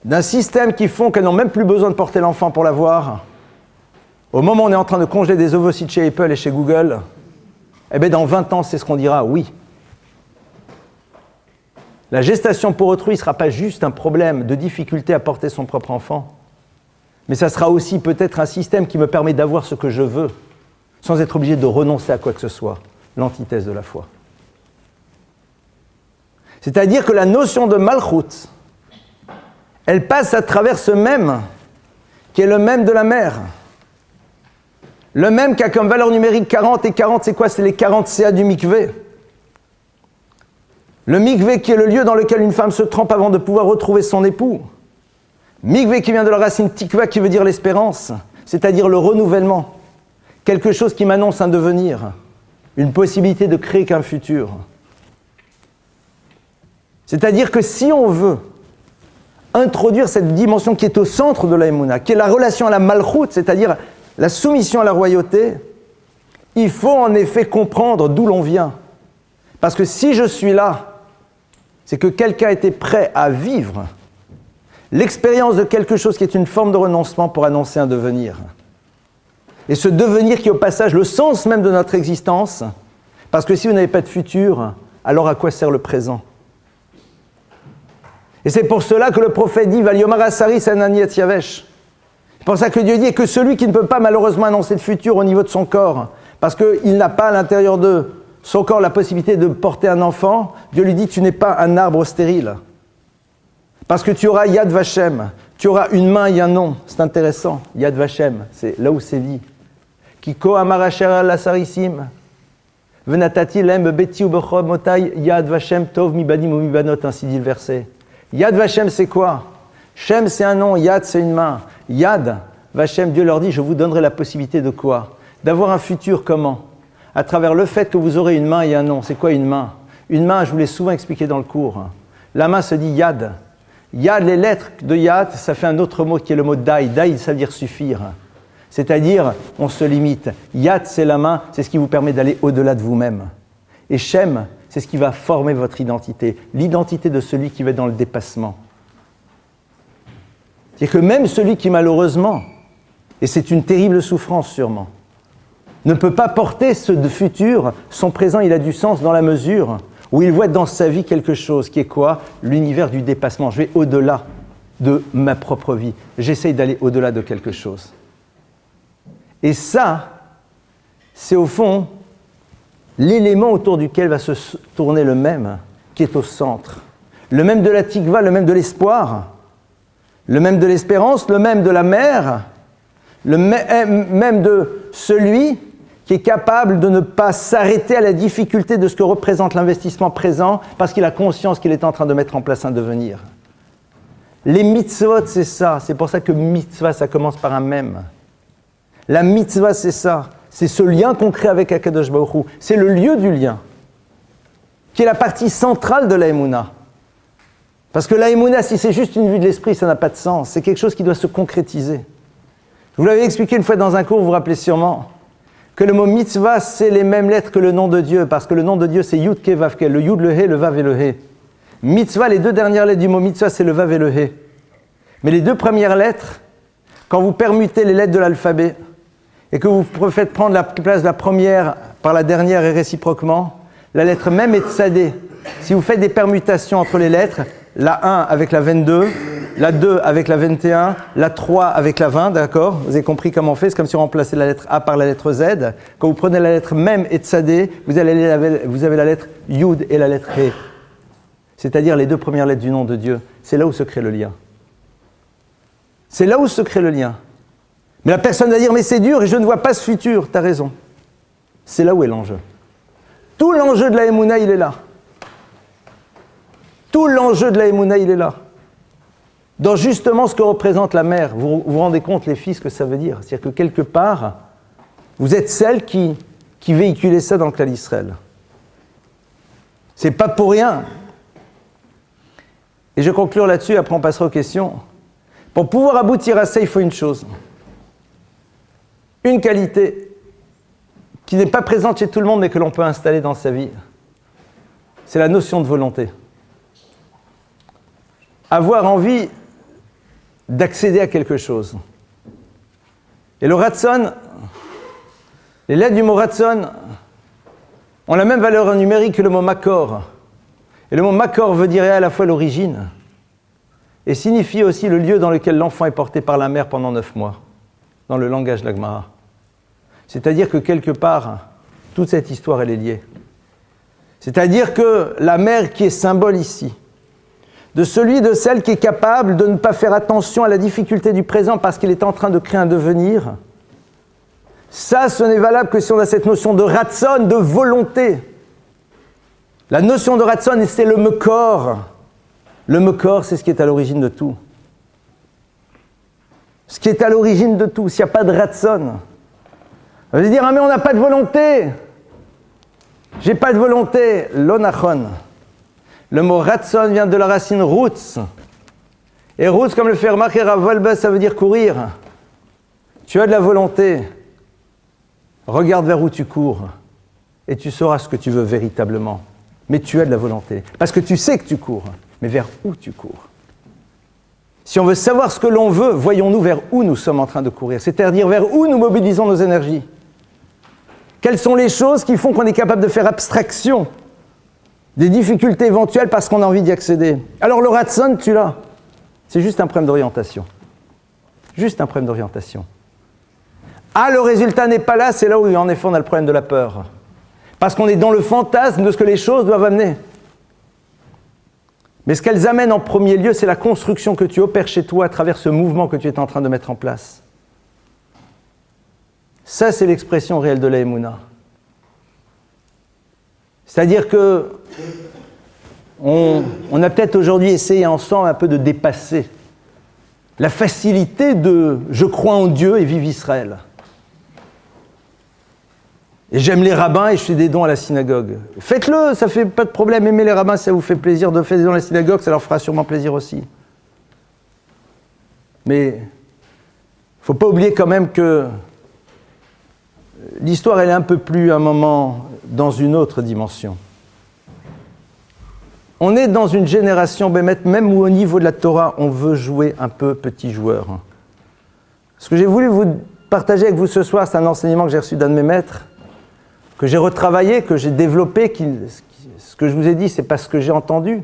d'un système qui font qu'elles n'ont même plus besoin de porter l'enfant pour l'avoir. Au moment où on est en train de congeler des ovocytes chez Apple et chez Google, eh bien dans 20 ans, c'est ce qu'on dira, oui. La gestation pour autrui ne sera pas juste un problème de difficulté à porter son propre enfant, mais ça sera aussi peut-être un système qui me permet d'avoir ce que je veux, sans être obligé de renoncer à quoi que ce soit, l'antithèse de la foi. C'est-à-dire que la notion de malchut, elle passe à travers ce même, qui est le même de la mère. Le même qui a comme valeur numérique 40, et 40 c'est quoi? C'est les 40 CA du mikvé. Le mikvé qui est le lieu dans lequel une femme se trempe avant de pouvoir retrouver son époux. Mikvé qui vient de la racine tikva qui veut dire l'espérance, c'est-à-dire le renouvellement. Quelque chose qui m'annonce un devenir, une possibilité de créer qu'un futur. C'est-à-dire que si on veut introduire cette dimension qui est au centre de la Emouna, qui est la relation à la malchut, c'est-à-dire la soumission à la royauté, il faut en effet comprendre d'où l'on vient. Parce que si je suis là, c'est que quelqu'un était prêt à vivre l'expérience de quelque chose qui est une forme de renoncement pour annoncer un devenir. Et ce devenir qui est au passage le sens même de notre existence, parce que si vous n'avez pas de futur, alors à quoi sert le présent? Et c'est pour cela que le prophète dit « Valiomar asari sanani et yavesh ». C'est pour ça que Dieu dit que celui qui ne peut pas malheureusement annoncer de futur au niveau de son corps, parce qu'il n'a pas à l'intérieur de son corps la possibilité de porter un enfant, Dieu lui dit « Tu n'es pas un arbre stérile ». Parce que tu auras Yad Vashem, tu auras une main et un nom. C'est intéressant, Yad Vashem, c'est là où c'est dit. Kiko amarasher la sarissim, venatati lem beti ou bechom motai Yad Vashem tov mi banim ou mi banot, ainsi dit le verset. Yad Vashem, c'est quoi? Shem, c'est un nom, Yad, c'est une main. Yad Vashem, Dieu leur dit, je vous donnerai la possibilité de quoi? D'avoir un futur comment? À travers le fait que vous aurez une main et un nom. C'est quoi une main? Une main, je vous l'ai souvent expliqué dans le cours. La main se dit Yad. Yad, les lettres de Yad, ça fait un autre mot qui est le mot Dai. Dai, ça veut dire suffire. C'est-à-dire, on se limite. Yad, c'est la main, c'est ce qui vous permet d'aller au-delà de vous-même. Et Shem, c'est ce qui va former votre identité. L'identité de celui qui va être dans le dépassement. C'est que même celui qui malheureusement, et c'est une terrible souffrance sûrement, ne peut pas porter ce futur, son présent il a du sens dans la mesure où il voit dans sa vie quelque chose qui est quoi? L'univers du dépassement. Je vais au-delà de ma propre vie. J'essaye d'aller au-delà de quelque chose. Et ça, c'est au fond l'élément autour duquel va se tourner le même, qui est au centre. Le même de la tikva, le même de l'espoir, le même de l'espérance, le même de la mère, le même de celui qui est capable de ne pas s'arrêter à la difficulté de ce que représente l'investissement présent parce qu'il a conscience qu'il est en train de mettre en place un devenir. Les mitzvot, c'est ça. C'est pour ça que mitzvah, ça commence par un même. La mitzvah, c'est ça. C'est ce lien qu'on crée avec Akadosh Baruch Hu. C'est le lieu du lien, qui est la partie centrale de la Emouna. Parce que la Emouna, si c'est juste une vue de l'esprit, ça n'a pas de sens. C'est quelque chose qui doit se concrétiser. Je vous l'avais expliqué une fois dans un cours, vous vous rappelez sûrement, que le mot mitzvah, c'est les mêmes lettres que le nom de Dieu, parce que le nom de Dieu, c'est Yud Ke Vav Ke, le Yud, le He, le Vav et le He. Mitzvah, les deux dernières lettres du mot mitzvah, c'est le Vav et le He. Mais les deux premières lettres, quand vous permutez les lettres de l'alphabet, et que vous faites prendre la place de la première par la dernière et réciproquement, la lettre même est tsadé. Si vous faites des permutations entre les lettres, la 1 avec la 22, la 2 avec la 21, la 3 avec la 20, d'accord? Vous avez compris comment on fait, c'est comme si on remplaçait la lettre A par la lettre Z. Quand vous prenez la lettre même et tsadé, vous avez la lettre Yud et la lettre He. C'est-à-dire les deux premières lettres du nom de Dieu. C'est là où se crée le lien. C'est là où se crée le lien. Mais la personne va dire, mais c'est dur et je ne vois pas ce futur. Tu as raison. C'est là où est l'enjeu. Tout l'enjeu de la Emouna, il est là. Tout l'enjeu de la Emouna, il est là. Dans justement ce que représente la mère. Vous vous rendez compte, les filles, ce que ça veut dire? C'est-à-dire que quelque part, vous êtes celles qui véhiculez ça dans le clan d'Israël. C'est pas pour rien. Et je conclure là-dessus, après on passera aux questions. Pour pouvoir aboutir à ça, il faut une chose. Une qualité qui n'est pas présente chez tout le monde, mais que l'on peut installer dans sa vie. C'est la notion de volonté. Avoir envie d'accéder à quelque chose. Et le ratson, les lettres du mot ratson, ont la même valeur numérique que le mot makor. Et le mot makor veut dire à la fois l'origine et signifie aussi le lieu dans lequel l'enfant est porté par la mère pendant 9 mois, dans le langage de la Gemara. C'est-à-dire que quelque part, toute cette histoire, elle est liée. C'est-à-dire que la mère qui est symbole ici, de celle qui est capable de ne pas faire attention à la difficulté du présent parce qu'il est en train de créer un devenir, ça, ce n'est valable que si on a cette notion de ratson, de volonté. La notion de ratson, c'est le mekor. Le mekor, c'est ce qui est à l'origine de tout. Ce qui est à l'origine de tout. S'il n'y a pas de ratson, on va se dire, ah mais on n'a pas de volonté. J'ai pas de volonté. L'onachon. Le mot ratson vient de la racine roots. Et roots, comme le fait remarquer Rav Wolbe, ça veut dire courir. Tu as de la volonté. Regarde vers où tu cours. Et tu sauras ce que tu veux véritablement. Mais tu as de la volonté. Parce que tu sais que tu cours. Mais vers où tu cours? Si on veut savoir ce que l'on veut, voyons-nous vers où nous sommes en train de courir. C'est-à-dire vers où nous mobilisons nos énergies. Quelles sont les choses qui font qu'on est capable de faire abstraction des difficultés éventuelles parce qu'on a envie d'y accéder? Alors le ratson, tu l'as. C'est juste un problème d'orientation. Juste un problème d'orientation. Ah, le résultat n'est pas là, c'est là où en effet on a le problème de la peur. Parce qu'on est dans le fantasme de ce que les choses doivent amener. Mais ce qu'elles amènent en premier lieu, c'est la construction que tu opères chez toi à travers ce mouvement que tu es en train de mettre en place. Ça, c'est l'expression réelle de la Emouna. C'est-à-dire que on a peut-être aujourd'hui essayé ensemble un peu de dépasser la facilité de « je crois en Dieu et vive Israël ». Et j'aime les rabbins et je fais des dons à la synagogue. Faites-le, ça ne fait pas de problème. Aimez les rabbins, ça vous fait plaisir de faire des dons à la synagogue, ça leur fera sûrement plaisir aussi. Mais il ne faut pas oublier quand même que l'histoire, elle est un peu plus, à un moment, dans une autre dimension. On est dans une génération, même où au niveau de la Torah, on veut jouer un peu petit joueur. Ce que j'ai voulu vous partager avec vous ce soir, c'est un enseignement que j'ai reçu d'un de mes maîtres, que j'ai retravaillé, que j'ai développé. Ce que je vous ai dit, ce n'est pas ce que j'ai entendu,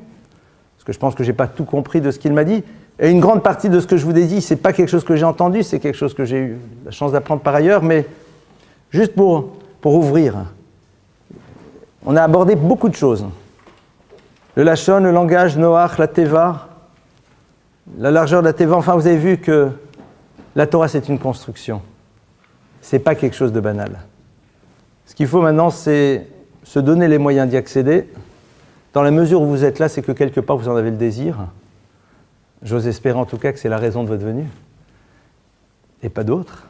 parce que je pense que je n'ai pas tout compris de ce qu'il m'a dit. Et une grande partie de ce que je vous ai dit, ce n'est pas quelque chose que j'ai entendu, c'est quelque chose que j'ai eu la chance d'apprendre par ailleurs, mais juste pour ouvrir. On a abordé beaucoup de choses. Le lachon, le langage, Noach, la teva, la largeur de la teva. Enfin, vous avez vu que la Torah, c'est une construction. Ce n'est pas quelque chose de banal. Ce qu'il faut maintenant, c'est se donner les moyens d'y accéder. Dans la mesure où vous êtes là, c'est que quelque part, vous en avez le désir. J'ose espérer en tout cas que c'est la raison de votre venue. Et pas d'autre.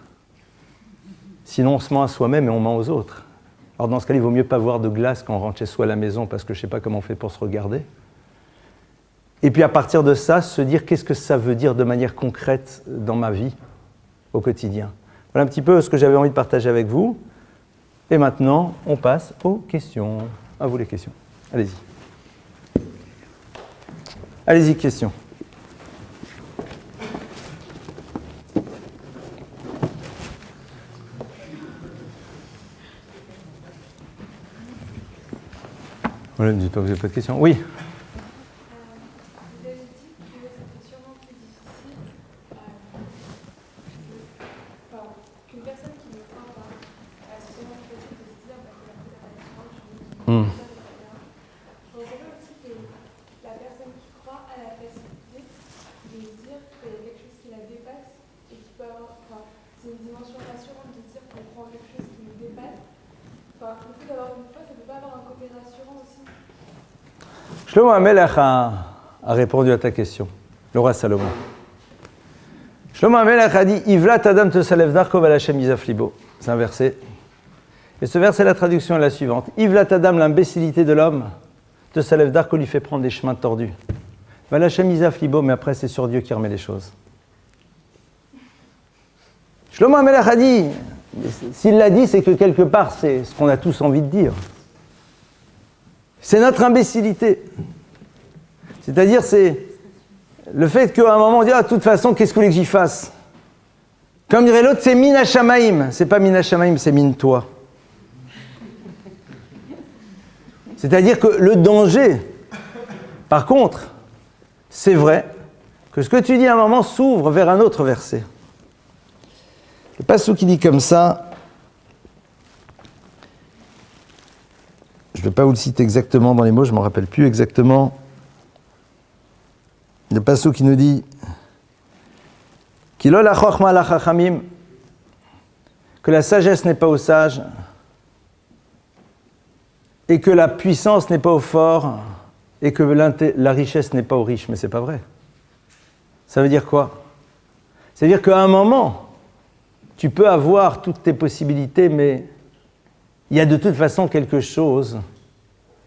Sinon, on se ment à soi-même et on ment aux autres. Alors dans ce cas-là, il vaut mieux pas boire de glace quand on rentre chez soi à la maison parce que je ne sais pas comment on fait pour se regarder. Et puis à partir de ça, se dire qu'est-ce que ça veut dire de manière concrète dans ma vie, au quotidien. Voilà un petit peu ce que j'avais envie de partager avec vous. Et maintenant, on passe aux questions. À vous les questions. Allez-y. Allez-y, questions. Voilà, ne dites pas que vous n'avez pas de questions. Oui. Vous avez dit que c'était sûrement plus difficile qu'une personne qui ne croit pas à ce genre de choses de se dire qu'il y a peut-être la différence, je pensais aussi que la personne qui croit a la facilité de dire qu'il y a quelque chose qui la dépasse et qui peut avoir. C'est une dimension rassurante de dire qu'on prend quelque chose qui nous dépasse. Le fait d'avoir une foi, ça ne peut pas avoir un côté rassurant aussi. Shlomo HaMelech a répondu à ta question, le roi Salomon. Shlomo HaMelech a dit Ivlat Adam tesalev darko vel Hashem yizaf libo. C'est un verset. Et ce verset, la traduction est la suivante Ivlat Adam, l'imbécilité de l'homme, tesalev darko lui fait prendre des chemins tordus. Vel Hashem yizaf libo, mais après c'est sur Dieu qui remet les choses. Shlomo HaMelech a dit s'il l'a dit, c'est que quelque part, c'est ce qu'on a tous envie de dire. C'est notre imbécilité. C'est-à-dire, c'est le fait qu'à un moment, on dit, de toute façon, qu'est-ce que vous voulez que j'y fasse? Comme dirait l'autre, c'est min hashamaim. C'est pas min hashamaim, c'est min toi. C'est-à-dire que le danger, par contre, c'est vrai que ce que tu dis à un moment s'ouvre vers un autre verset. Le passouk qui dit comme ça, je ne vais pas vous le citer exactement dans les mots, je ne m'en rappelle plus exactement. Le passouk qui nous dit Kilol ha-chochma la-chachamim, que la sagesse n'est pas aux sages et que la puissance n'est pas aux forts et que la richesse n'est pas aux riches. Mais c'est pas vrai. Ça veut dire quoi? Ça veut dire qu'à un moment, tu peux avoir toutes tes possibilités, mais il y a de toute façon quelque chose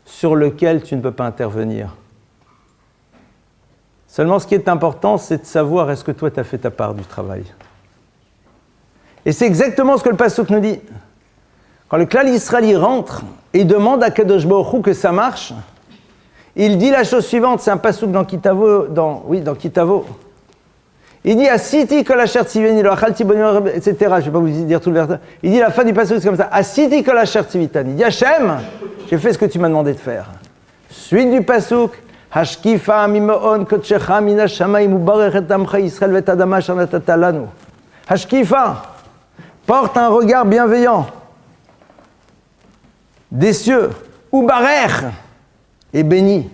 sur lequel tu ne peux pas intervenir. Seulement, ce qui est important, c'est de savoir est-ce que toi, tu as fait ta part du travail. Et c'est exactement ce que le passouk nous dit. Quand le Klal Yisraël rentre et demande à Kadosh Baruch Hu que ça marche, il dit la chose suivante, c'est un passouk dans Kitavo, dans Kitavo. Il dit Asiti kol asher tziveni lo achalti boni, etc. Je ne vais pas vous dire tout le verset. Il dit la fin du passouk, c'est comme ça. Asiti kol asher tzivitani. Il dit Hachem, j'ai fait ce que tu m'as demandé de faire. Suite du passouk. Hashkifa mimoon kotchecha mina shamayim ubarech et amcha Yisrael vet adama asher natata lanu. Hashkifa, porte un regard bienveillant des cieux, ubarech, et béni.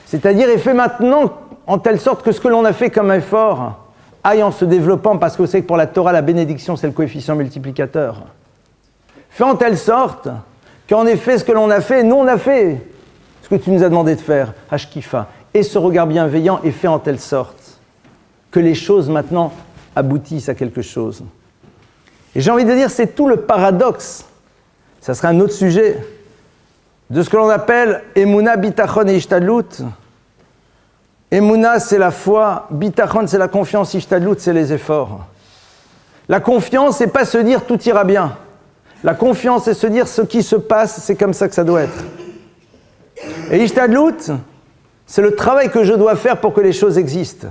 C'est-à-dire, et fait maintenant en telle sorte que ce que l'on a fait comme effort aille en se développant, parce que vous savez que pour la Torah, la bénédiction, c'est le coefficient multiplicateur. Fait en telle sorte qu'en effet, ce que l'on a fait, nous on a fait ce que tu nous as demandé de faire, Hashkifa, et ce regard bienveillant est fait en telle sorte que les choses maintenant aboutissent à quelque chose. Et j'ai envie de dire, c'est tout le paradoxe, ça sera un autre sujet, de ce que l'on appelle Emouna, Bitachon et Ishtadlut. Emouna, c'est la foi, Bitachon, c'est la confiance, Ishtadlut, c'est les efforts. La confiance, c'est pas se dire tout ira bien. La confiance, c'est se dire ce qui se passe, c'est comme ça que ça doit être. Et Ishtadlut, c'est le travail que je dois faire pour que les choses existent.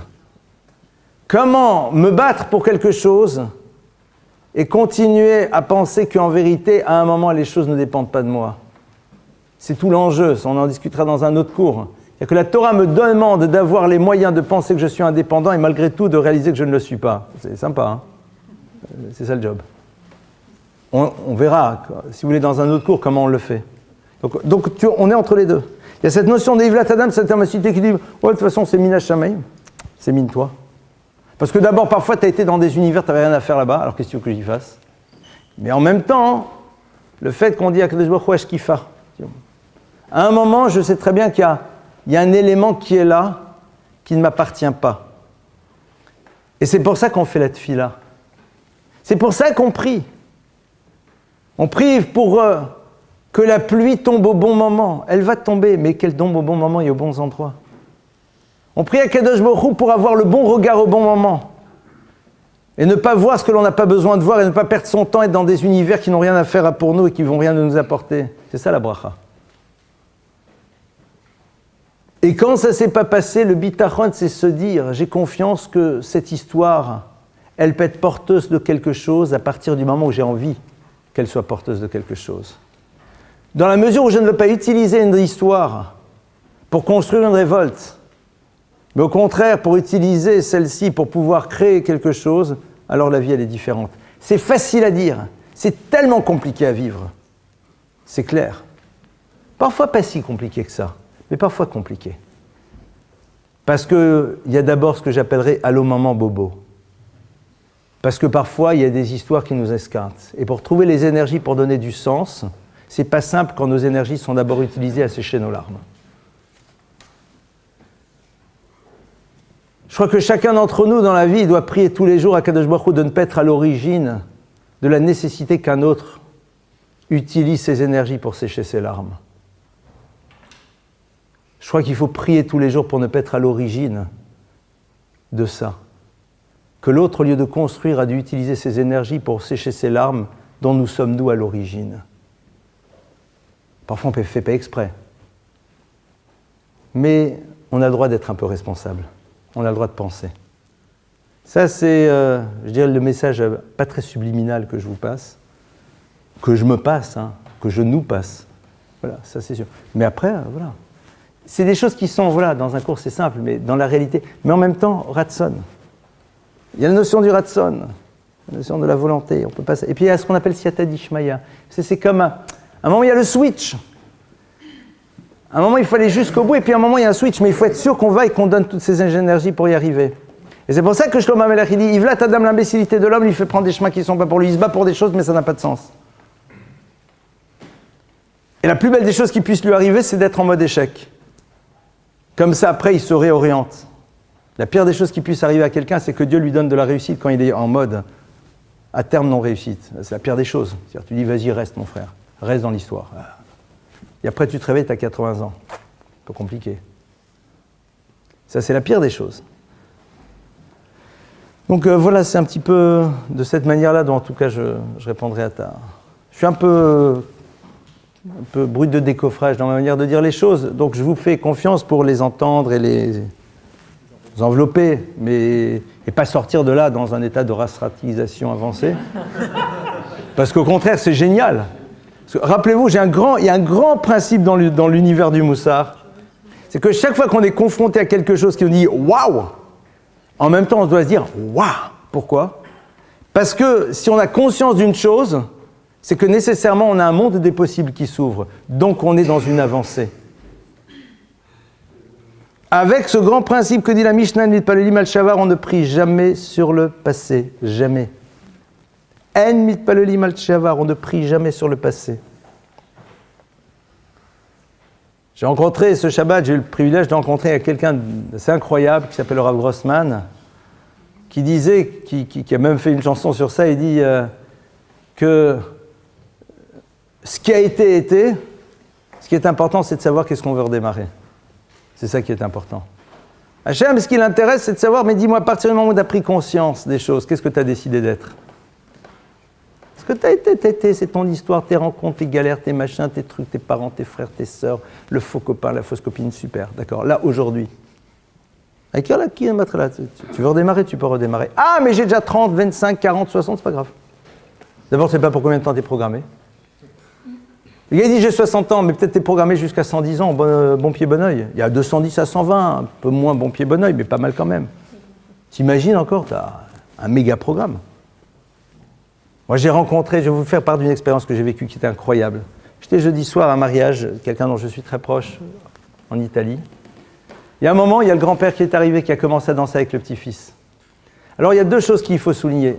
Comment me battre pour quelque chose et continuer à penser qu'en vérité, à un moment, les choses ne dépendent pas de moi. C'est tout l'enjeu, on en discutera dans un autre cours. C'est que la Torah me demande d'avoir les moyens de penser que je suis indépendant et malgré tout de réaliser que je ne le suis pas. C'est sympa, hein? C'est ça le job. On verra, si vous voulez, dans un autre cours, comment on le fait. Donc on est entre les deux. Il y a cette notion d'Ivlat Adam, cette thermocité qui dit « Ouais, de toute façon, c'est Mina Shamaim, c'est mine-toi. » Parce que d'abord, parfois, tu as été dans des univers, tu n'avais rien à faire là-bas, alors qu'est-ce que tu veux que j'y fasse? Mais en même temps, le fait qu'on dit à Kadosh Baruch Hu Ashkifa, à un moment, je sais très bien qu'il y a un élément qui est là, qui ne m'appartient pas. Et c'est pour ça qu'on fait la tefila. C'est pour ça qu'on prie. On prie pour que la pluie tombe au bon moment. Elle va tomber, mais qu'elle tombe au bon moment et aux bons endroits. On prie à Kadosh Baruch Hu pour avoir le bon regard au bon moment. Et ne pas voir ce que l'on n'a pas besoin de voir et ne pas perdre son temps et être dans des univers qui n'ont rien à faire pour nous et qui ne vont rien nous apporter. C'est ça la bracha. Et quand ça ne s'est pas passé, le bitachon, c'est se dire, j'ai confiance que cette histoire, elle peut être porteuse de quelque chose à partir du moment où j'ai envie qu'elle soit porteuse de quelque chose. Dans la mesure où je ne veux pas utiliser une histoire pour construire une révolte, mais au contraire pour utiliser celle-ci pour pouvoir créer quelque chose, alors la vie elle est différente. C'est facile à dire, c'est tellement compliqué à vivre. C'est clair. Parfois pas si compliqué que ça, mais parfois compliqué. Parce qu'il y a d'abord ce que j'appellerais allô maman bobo. Parce que parfois il y a des histoires qui nous esquintent. Et pour trouver les énergies pour donner du sens, c'est pas simple quand nos énergies sont d'abord utilisées à sécher nos larmes. Je crois que chacun d'entre nous dans la vie doit prier tous les jours à Kadosh Baruch Hu de ne pas être à l'origine de la nécessité qu'un autre utilise ses énergies pour sécher ses larmes. Je crois qu'il faut prier tous les jours pour ne pas être à l'origine de ça. Que l'autre, au lieu de construire, a dû utiliser ses énergies pour sécher ses larmes dont nous sommes nous à l'origine. Parfois on ne fait pas exprès. Mais on a le droit d'être un peu responsable. On a le droit de penser. Ça, c'est, je dirais, le message pas très subliminal que je vous passe, que je me passe, que je nous passe. Voilà, ça c'est sûr. Mais après, voilà. C'est des choses qui sont, voilà, dans un cours c'est simple, mais dans la réalité. Mais en même temps, ratson. Il y a la notion du ratson, la notion de la volonté. On peut pas... Et puis il y a ce qu'on appelle siyata dishmaya. C'est comme à un moment il y a le switch. À un moment il faut aller jusqu'au bout, et puis à un moment il y a un switch, mais il faut être sûr qu'on va et qu'on donne toutes ses énergies pour y arriver. Et c'est pour ça que Shlomo Amelach il dit, Ivlat Adam l'imbécilité de l'homme, il fait prendre des chemins qui ne sont pas pour lui. Il se bat pour des choses, mais ça n'a pas de sens. Et la plus belle des choses qui puisse lui arriver, c'est d'être en mode échec. Comme ça, après, il se réoriente. La pire des choses qui puisse arriver à quelqu'un, c'est que Dieu lui donne de la réussite quand il est en mode à terme non-réussite. C'est la pire des choses. C'est-à-dire, tu dis, vas-y, reste, mon frère. Reste dans l'histoire. Et après, tu te réveilles, tu as 80 ans. Un peu compliqué. Ça, c'est la pire des choses. Donc voilà, c'est un petit peu de cette manière-là dont en tout cas je répondrai à ta... Je suis un peu brut de décoffrage dans ma manière de dire les choses, donc je vous fais confiance pour les entendre et les envelopper, mais et pas sortir de là dans un état de rastratisation avancée. Parce qu'au contraire, c'est génial. Rappelez-vous, il y a un grand principe dans l'univers du Moussar, c'est que chaque fois qu'on est confronté à quelque chose qui nous dit « Waouh !» en même temps, on doit se dire « Waouh !» Pourquoi ? Parce que si on a conscience d'une chose, c'est que nécessairement on a un monde des possibles qui s'ouvre. Donc on est dans une avancée. Avec ce grand principe que dit la Mishnah, Mitpalelim al-Shavar, on ne prie jamais sur le passé. Jamais. En Mitpalelim al-Shavar, on ne prie jamais sur le passé. J'ai rencontré ce Shabbat, j'ai eu le privilège de rencontrer quelqu'un d'assez incroyable qui s'appelle Rav Grossman, qui disait, qui a même fait une chanson sur ça, il dit que ce qui a été, ce qui est important, c'est de savoir qu'est-ce qu'on veut redémarrer. C'est ça qui est important. Hachem, ce qui l'intéresse, c'est de savoir, mais dis-moi, à partir du moment où tu as pris conscience des choses, qu'est-ce que tu as décidé d'être ? Ce que tu as été, c'est ton histoire, tes rencontres, tes galères, tes machins, tes trucs, tes parents, tes frères, tes sœurs, le faux copain, la fausse copine, super, d'accord. Là, aujourd'hui, avec là, qui va là, tu veux redémarrer, tu peux redémarrer. Ah, mais j'ai déjà 30, 25, 40, 60, c'est pas grave. D'abord, c'est pas pour combien de temps tu es programmé. Le gars il dit j'ai 60 ans, mais peut-être tu es programmé jusqu'à 110 ans, bon pied, bon oeil. Il y a 210 à 120, un peu moins bon pied, bon oeil, mais pas mal quand même. T'imagines encore, tu as un méga programme. Moi j'ai rencontré, je vais vous faire part d'une expérience que j'ai vécue qui était incroyable. J'étais jeudi soir à un mariage, quelqu'un dont je suis très proche, en Italie. Il y a un moment, il y a le grand-père qui est arrivé, qui a commencé à danser avec le petit-fils. Alors il y a deux choses qu'il faut souligner.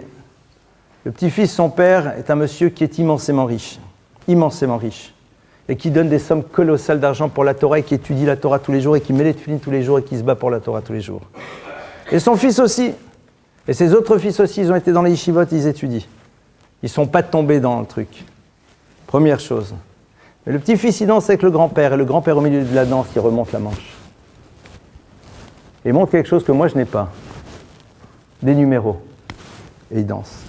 Le petit-fils, son père, est un monsieur qui est immensément riche, et qui donne des sommes colossales d'argent pour la Torah, et qui étudie la Torah tous les jours, et qui met les tefilines tous les jours, et qui se bat pour la Torah tous les jours. Et son fils aussi, et ses autres fils aussi, ils ont été dans les yeshivot, ils étudient. Ils ne sont pas tombés dans le truc. Première chose. Mais le petit-fils, il danse avec le grand-père, et le grand-père, au milieu de la danse, il remonte la manche. Et il montre quelque chose que moi, je n'ai pas. Des numéros. Et il danse.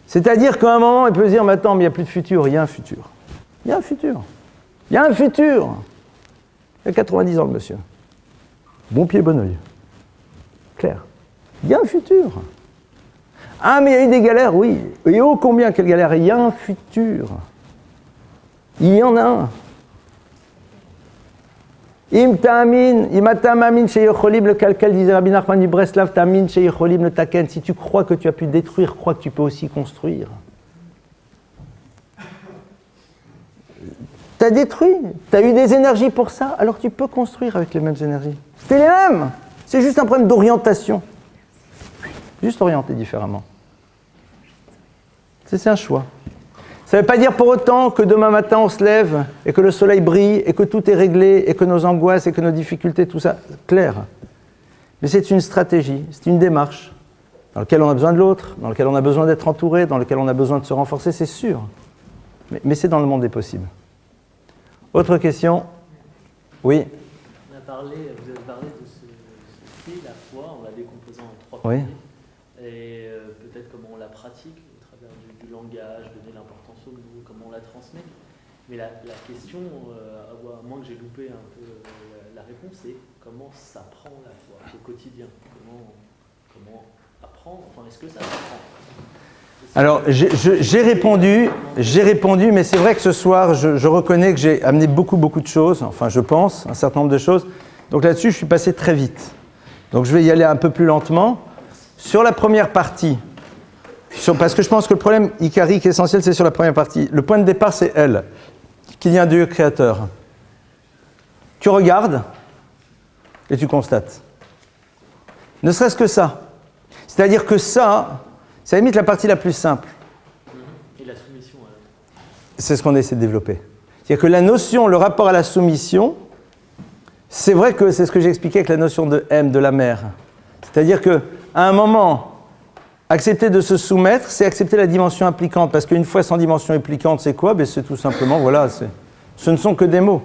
C'est-à-dire qu'à un moment, il peut se dire, mais attends, mais il n'y a plus de futur. Il y a un futur. Il y a un futur. Il y a un futur. Il a 90 ans, le monsieur. Bon pied, bon oeil. Clair. Il y a un futur. Ah, mais il y a eu des galères, oui. Et oh, combien, quelle galère. Il y a un futur. Il y en a un. Im ta'amin, imatam amin sheyecholim, le kalkel, disait Rabbi Nachman du Breslav, ta'amin sheyecholim le taken. Si tu crois que tu as pu détruire, crois que tu peux aussi construire. Tu as détruit, tu as eu des énergies pour ça, alors tu peux construire avec les mêmes énergies. C'était les mêmes. C'est juste un problème d'orientation. Juste orienter différemment. C'est un choix. Ça ne veut pas dire pour autant que demain matin on se lève et que le soleil brille et que tout est réglé et que nos angoisses et que nos difficultés, tout ça, clair. Mais c'est une stratégie, c'est une démarche dans laquelle on a besoin de l'autre, dans laquelle on a besoin d'être entouré, dans laquelle on a besoin de se renforcer, c'est sûr. Mais c'est dans le monde des possibles. Autre question ? Oui. Vous avez parlé de ce style, la foi, on l'a décomposé en 3 Oui. piliers. Et peut-être comment on la pratique au travers du langage, donner l'importance au mot, comment on la transmet. Mais la question, à moins que j'ai loupé un peu la réponse, c'est comment s'apprend la foi au quotidien, comment apprendre, enfin est-ce que ça s'apprend ? Alors, j'ai répondu, mais c'est vrai que ce soir, je reconnais que j'ai amené beaucoup de choses, enfin je pense, un certain nombre de choses. Donc là-dessus, je suis passé très vite. Donc je vais y aller un peu plus lentement. Sur la première partie, parce que je pense que le problème icarique essentiel, c'est sur la première partie. Le point de départ, c'est elle, qu'il y a un Dieu créateur. Tu regardes et tu constates. Ne serait-ce que ça. C'est-à-dire que ça, c'est à la limite la partie la plus simple. Et la soumission, alors. C'est ce qu'on essaie de développer. C'est-à-dire que la notion, le rapport à la soumission, c'est vrai que c'est ce que j'expliquais avec la notion de M, de la mère. C'est-à-dire qu'à un moment, accepter de se soumettre, c'est accepter la dimension implicante. Parce qu'une fois sans dimension implicante, c'est quoi? Ben, c'est tout simplement, voilà, ce ne sont que des mots.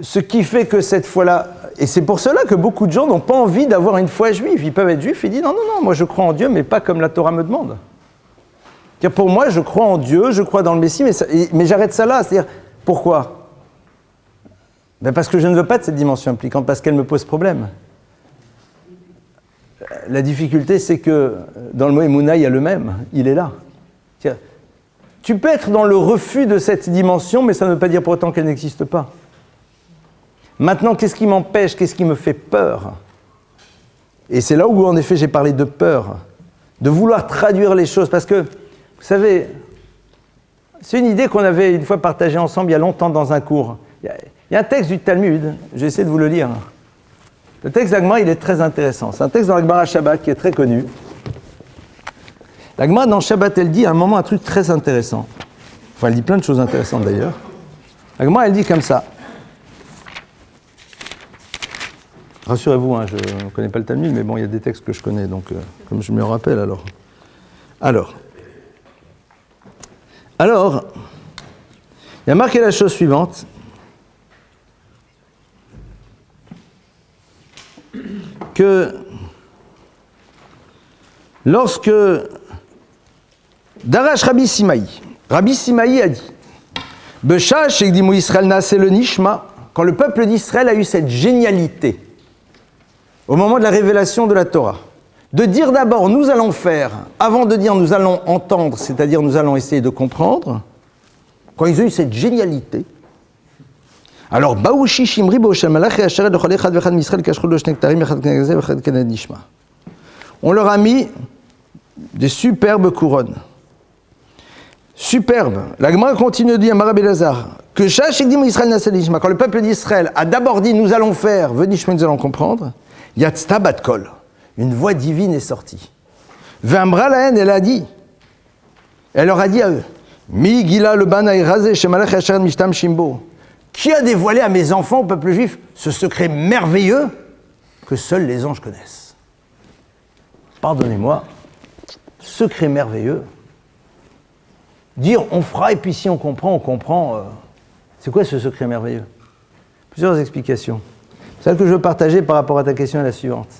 Ce qui fait que cette foi-là, et c'est pour cela que beaucoup de gens n'ont pas envie d'avoir une foi juive. Ils peuvent être juifs, ils disent non, moi je crois en Dieu, mais pas comme la Torah me demande. C'est-à-dire, pour moi, je crois en Dieu, je crois dans le Messie, mais j'arrête ça là. C'est-à-dire, pourquoi? Ben parce que je ne veux pas de cette dimension impliquante, parce qu'elle me pose problème. La difficulté, c'est que dans le mot Emouna, il y a le même, il est là. C'est-à-dire, tu peux être dans le refus de cette dimension, mais ça ne veut pas dire pour autant qu'elle n'existe pas. Maintenant, qu'est-ce qui m'empêche, qu'est-ce qui me fait peur? Et c'est là où, en effet, j'ai parlé de peur, de vouloir traduire les choses, parce que, vous savez, c'est une idée qu'on avait une fois partagée ensemble il y a longtemps dans un cours. Il y a un texte du Talmud, j'essaie de vous le lire. Le texte d'Agma, il est très intéressant. C'est un texte dans la Gemara Shabbat qui est très connu. La Gemara, dans Shabbat, elle dit à un moment un truc très intéressant. Enfin, elle dit plein de choses intéressantes d'ailleurs. La Gemara, elle dit comme ça. Rassurez-vous, hein, je ne connais pas le Talmud, mais bon, il y a des textes que je connais, donc comme je me rappelle alors. Alors, il y a marqué la chose suivante. Que lorsque Darash Rabbi Simaï a dit Beshash et Gdimou Israël Nasé le Nishma, quand le peuple d'Israël a eu cette génialité, au moment de la révélation de la Torah, de dire d'abord nous allons faire, avant de dire nous allons entendre, c'est-à-dire nous allons essayer de comprendre, quand ils ont eu cette génialité, alors, on leur a mis des superbes couronnes. Superbes. La Gemara continue de dire, que quand le peuple d'Israël a d'abord dit nous allons faire, venishma nous allons comprendre, Yatzta bat kol, une voix divine est sortie. V'amra lahen, elle a dit, elle leur a dit à eux, Mi gila le banai razé shemalach yasher mishtam shimbo. Qui a dévoilé à mes enfants, au peuple juif, ce secret merveilleux que seuls les anges connaissent? Pardonnez-moi, secret merveilleux. Dire on fera et puis si on comprend. C'est quoi ce secret merveilleux? Plusieurs explications. Celle que je veux partager par rapport à ta question est la suivante.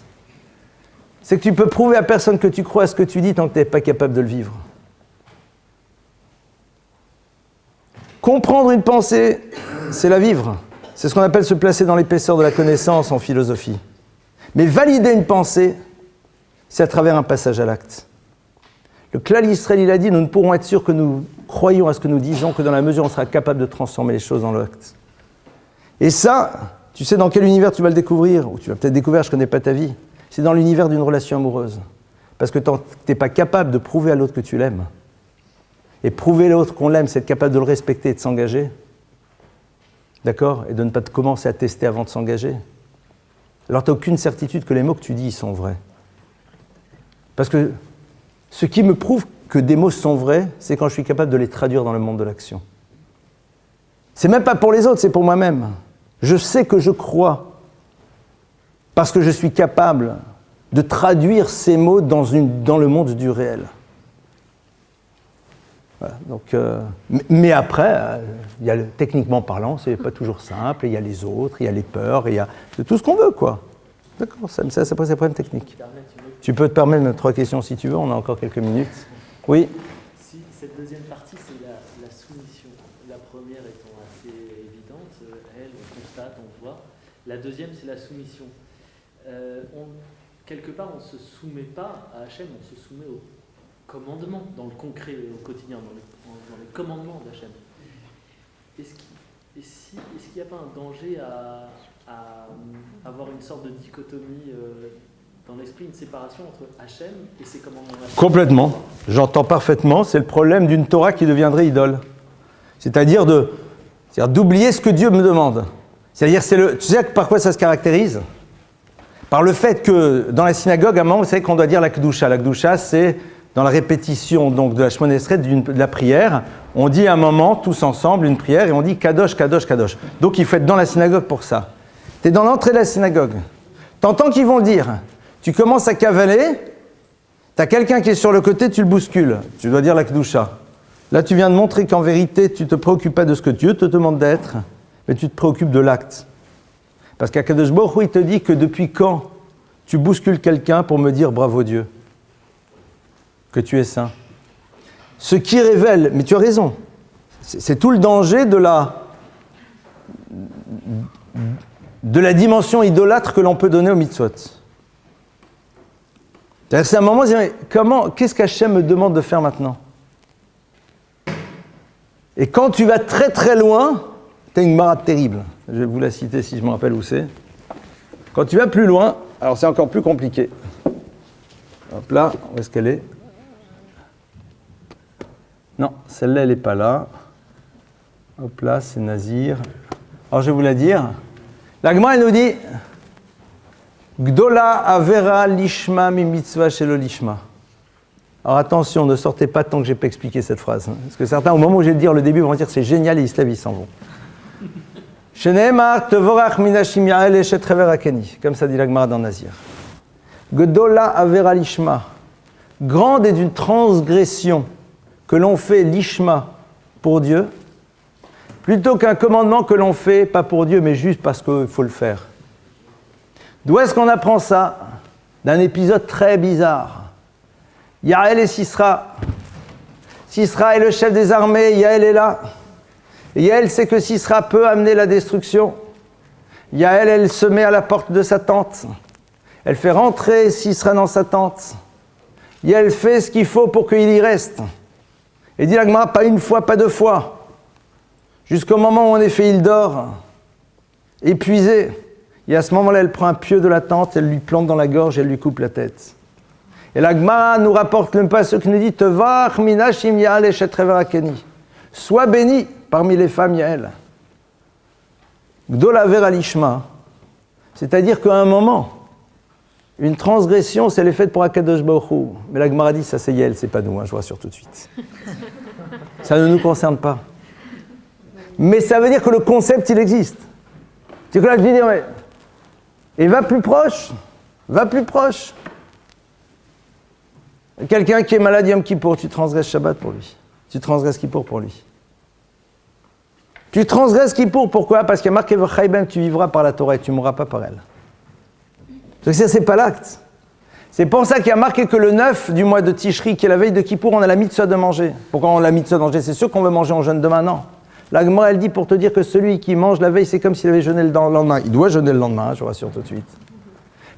C'est que tu peux prouver à personne que tu crois à ce que tu dis tant que tu n'es pas capable de le vivre. Comprendre une pensée, c'est la vivre. C'est ce qu'on appelle se placer dans l'épaisseur de la connaissance en philosophie. Mais valider une pensée, c'est à travers un passage à l'acte. Le Klal Yisrael, il a dit, nous ne pourrons être sûrs que nous croyons à ce que nous disons que dans la mesure où on sera capable de transformer les choses dans l'acte. Et ça, tu sais dans quel univers tu vas le découvrir, ou tu vas peut-être découvrir, je ne connais pas ta vie, c'est dans l'univers d'une relation amoureuse. Parce que tu n'es pas capable de prouver à l'autre que tu l'aimes. Et prouver à l'autre qu'on l'aime, c'est être capable de le respecter et de s'engager. D'accord? Et de ne pas te commencer à tester avant de s'engager. Alors tu n'as aucune certitude que les mots que tu dis, ils sont vrais. Parce que ce qui me prouve que des mots sont vrais, c'est quand je suis capable de les traduire dans le monde de l'action. C'est même pas pour les autres, c'est pour moi-même. Je sais que je crois, parce que je suis capable de traduire ces mots dans le monde du réel. Voilà, donc, mais après, techniquement parlant, c'est pas toujours simple, il y a les autres, il y a les peurs, il y a tout ce qu'on veut, quoi. D'accord, ça pose des problèmes techniques. Tu peux te permettre même 3 questions si tu veux, on a encore quelques minutes. Oui. Si cette deuxième partie, c'est la soumission. La première étant assez évidente, elle, on constate, on voit. La deuxième, c'est la soumission. Quelque part, on ne se soumet pas à Hachem, on se soumet commandements, dans le concret au quotidien, dans les commandements d'Hachem. Est-ce qu'il n'y a pas un danger à avoir une sorte de dichotomie dans l'esprit, une séparation entre Hachem et ses commandements? Complètement. J'entends parfaitement. C'est le problème d'une Torah qui deviendrait idole. C'est-à-dire d'oublier ce que Dieu me demande. C'est-à-dire, tu sais par quoi ça se caractérise? Par le fait que dans la synagogue, à un moment, vous savez qu'on doit dire la Kedusha. La Kedusha, c'est dans la répétition donc, de la Shemona Esrei, de la prière. On dit à un moment, tous ensemble, une prière, et on dit Kadosh, Kadosh, Kadosh. Donc il faut être dans la synagogue pour ça. Tu es dans l'entrée de la synagogue. T'entends qu'ils vont le dire. Tu commences à cavaler, tu as quelqu'un qui est sur le côté, tu le bouscules. Tu dois dire la Kedusha. Là, tu viens de montrer qu'en vérité, tu ne te préoccupes pas de ce que Dieu te demande d'être, mais tu te préoccupes de l'acte. Parce qu'Akadosh Baruch Hu, il te dit que depuis quand tu bouscules quelqu'un pour me dire bravo Dieu, que tu es saint. Ce qui révèle, mais tu as raison, c'est tout le danger de la dimension idolâtre que l'on peut donner au mitzvot. C'est un moment, qu'est-ce qu'Hachem me demande de faire maintenant? Et quand tu vas très très loin, tu as une marade terrible. Je vais vous la citer si je me rappelle où c'est. Quand tu vas plus loin, alors c'est encore plus compliqué. Hop là, où est-ce qu'elle est? Non, celle-là, elle n'est pas là. Hop là, c'est Nazir. Alors je vais vous la dire. La Gemara, elle nous dit Gdola avera lishma mi mitzvah shelo lishma. Alors attention, ne sortez pas tant que je n'ai pas expliqué cette phrase. Parce que certains, au moment où je vais le dire le début, vont dire c'est génial et ils se lèvent, ils s'en vont. Comme ça dit la Gemara dans Nazir. Gdola avera lishma. Grande est une transgression que l'on fait lishma pour Dieu, plutôt qu'un commandement que l'on fait pas pour Dieu, mais juste parce qu'il faut le faire. D'où est-ce qu'on apprend ça? D'un épisode très bizarre. Yaël et Sisra. Sisra est le chef des armées, Yaël est là. Et Yaël sait que Sisra peut amener la destruction. Yaël, elle se met à la porte de sa tente. Elle fait rentrer Sisra dans sa tente. Yaël fait ce qu'il faut pour qu'il y reste. Et dit la Gemara, pas une fois, pas deux fois. Jusqu'au moment où en effet il dort, épuisé. Et à ce moment-là, elle prend un pieu de la tente, elle lui plante dans la gorge et elle lui coupe la tête. Et la Gemara nous rapporte le passage qui nous dit Tevach minashim Yael eshet reverakeni. Sois béni parmi les femmes Yael. Gdola vera lishma. C'est-à-dire qu'à un moment, une transgression, c'est l'effet pour Akadosh Baruch Hu. Mais la Gemara dit ça c'est Yael, c'est pas nous, je vous rassure tout de suite. Ça ne nous concerne pas. Mais ça veut dire que le concept, il existe. C'est que là, je dis dire, mais. Et va plus proche. Quelqu'un qui est malade Yom Kippour, tu transgresses Shabbat pour lui. Tu transgresses Kippour pour lui. Tu transgresses Kippour, pourquoi? Parce qu'il y a marqué V'chaibem, tu vivras par la Torah et tu ne mourras pas par elle. Donc ça, c'est pas l'acte. C'est pour ça qu'il y a marqué que le 9 du mois de Tishri, qui est la veille de Kippour, on a la mitzvah de manger. Pourquoi on a la mitzvah de manger? C'est sûr qu'on veut manger en jeûne demain, non. La Gemara, elle dit pour te dire que celui qui mange la veille, c'est comme s'il avait jeûné le lendemain. Il doit jeûner le lendemain, je vous rassure tout de suite.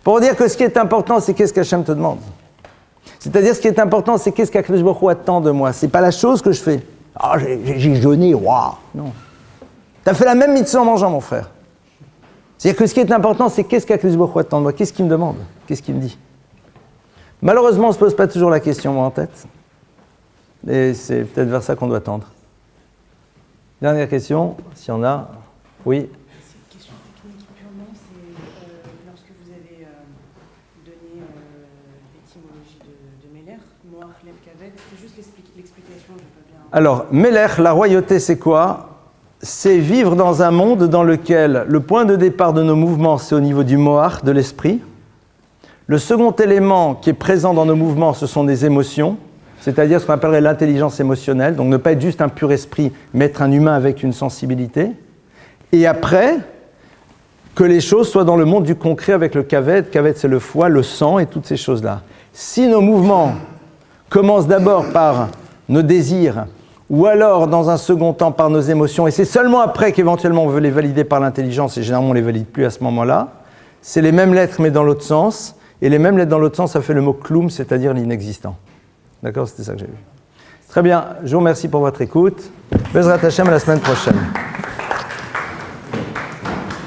Pour dire que ce qui est important, c'est qu'est-ce qu'Hachem te demande. C'est-à-dire, ce qui est important, c'est qu'est-ce qu'Akadosh Baruch Hu attend de moi. C'est pas la chose que je fais. Ah, j'ai jeûné, waouh. Non. Tu as fait la même mitzvah en mangeant, mon frère. C'est-à-dire que ce qui est important, c'est qu'est-ce qu'Akadosh Baruch Hu attend de moi. Qu'est-ce qu'il me demande? Qu'est-ce qu'il me dit? Malheureusement, on ne se pose pas toujours la question, moi, en tête. Et c'est peut-être vers ça qu'on doit tendre. Dernière question, s'il y en a. Oui. C'est une question technique purement, c'est lorsque vous avez donné l'étymologie de Meler, Moach Lev Kaved, c'est juste l'explication, je ne vais pas bien... Alors, Melech, la royauté, c'est quoi? C'est vivre dans un monde dans lequel le point de départ de nos mouvements, c'est au niveau du Moach, de l'esprit. Le second élément qui est présent dans nos mouvements, ce sont des émotions. C'est-à-dire ce qu'on appellerait l'intelligence émotionnelle, donc ne pas être juste un pur esprit, mais être un humain avec une sensibilité. Et après, que les choses soient dans le monde du concret avec le kaved. Kaved, c'est le foie, le sang et toutes ces choses-là. Si nos mouvements commencent d'abord par nos désirs, ou alors dans un second temps par nos émotions, et c'est seulement après qu'éventuellement on veut les valider par l'intelligence, et généralement on ne les valide plus à ce moment-là, c'est les mêmes lettres mais dans l'autre sens, et les mêmes lettres dans l'autre sens, ça fait le mot kloum, c'est-à-dire l'inexistant. D'accord, c'était ça que j'ai vu. Très bien, je vous remercie pour votre écoute. Bezrat Hashem, à la semaine prochaine.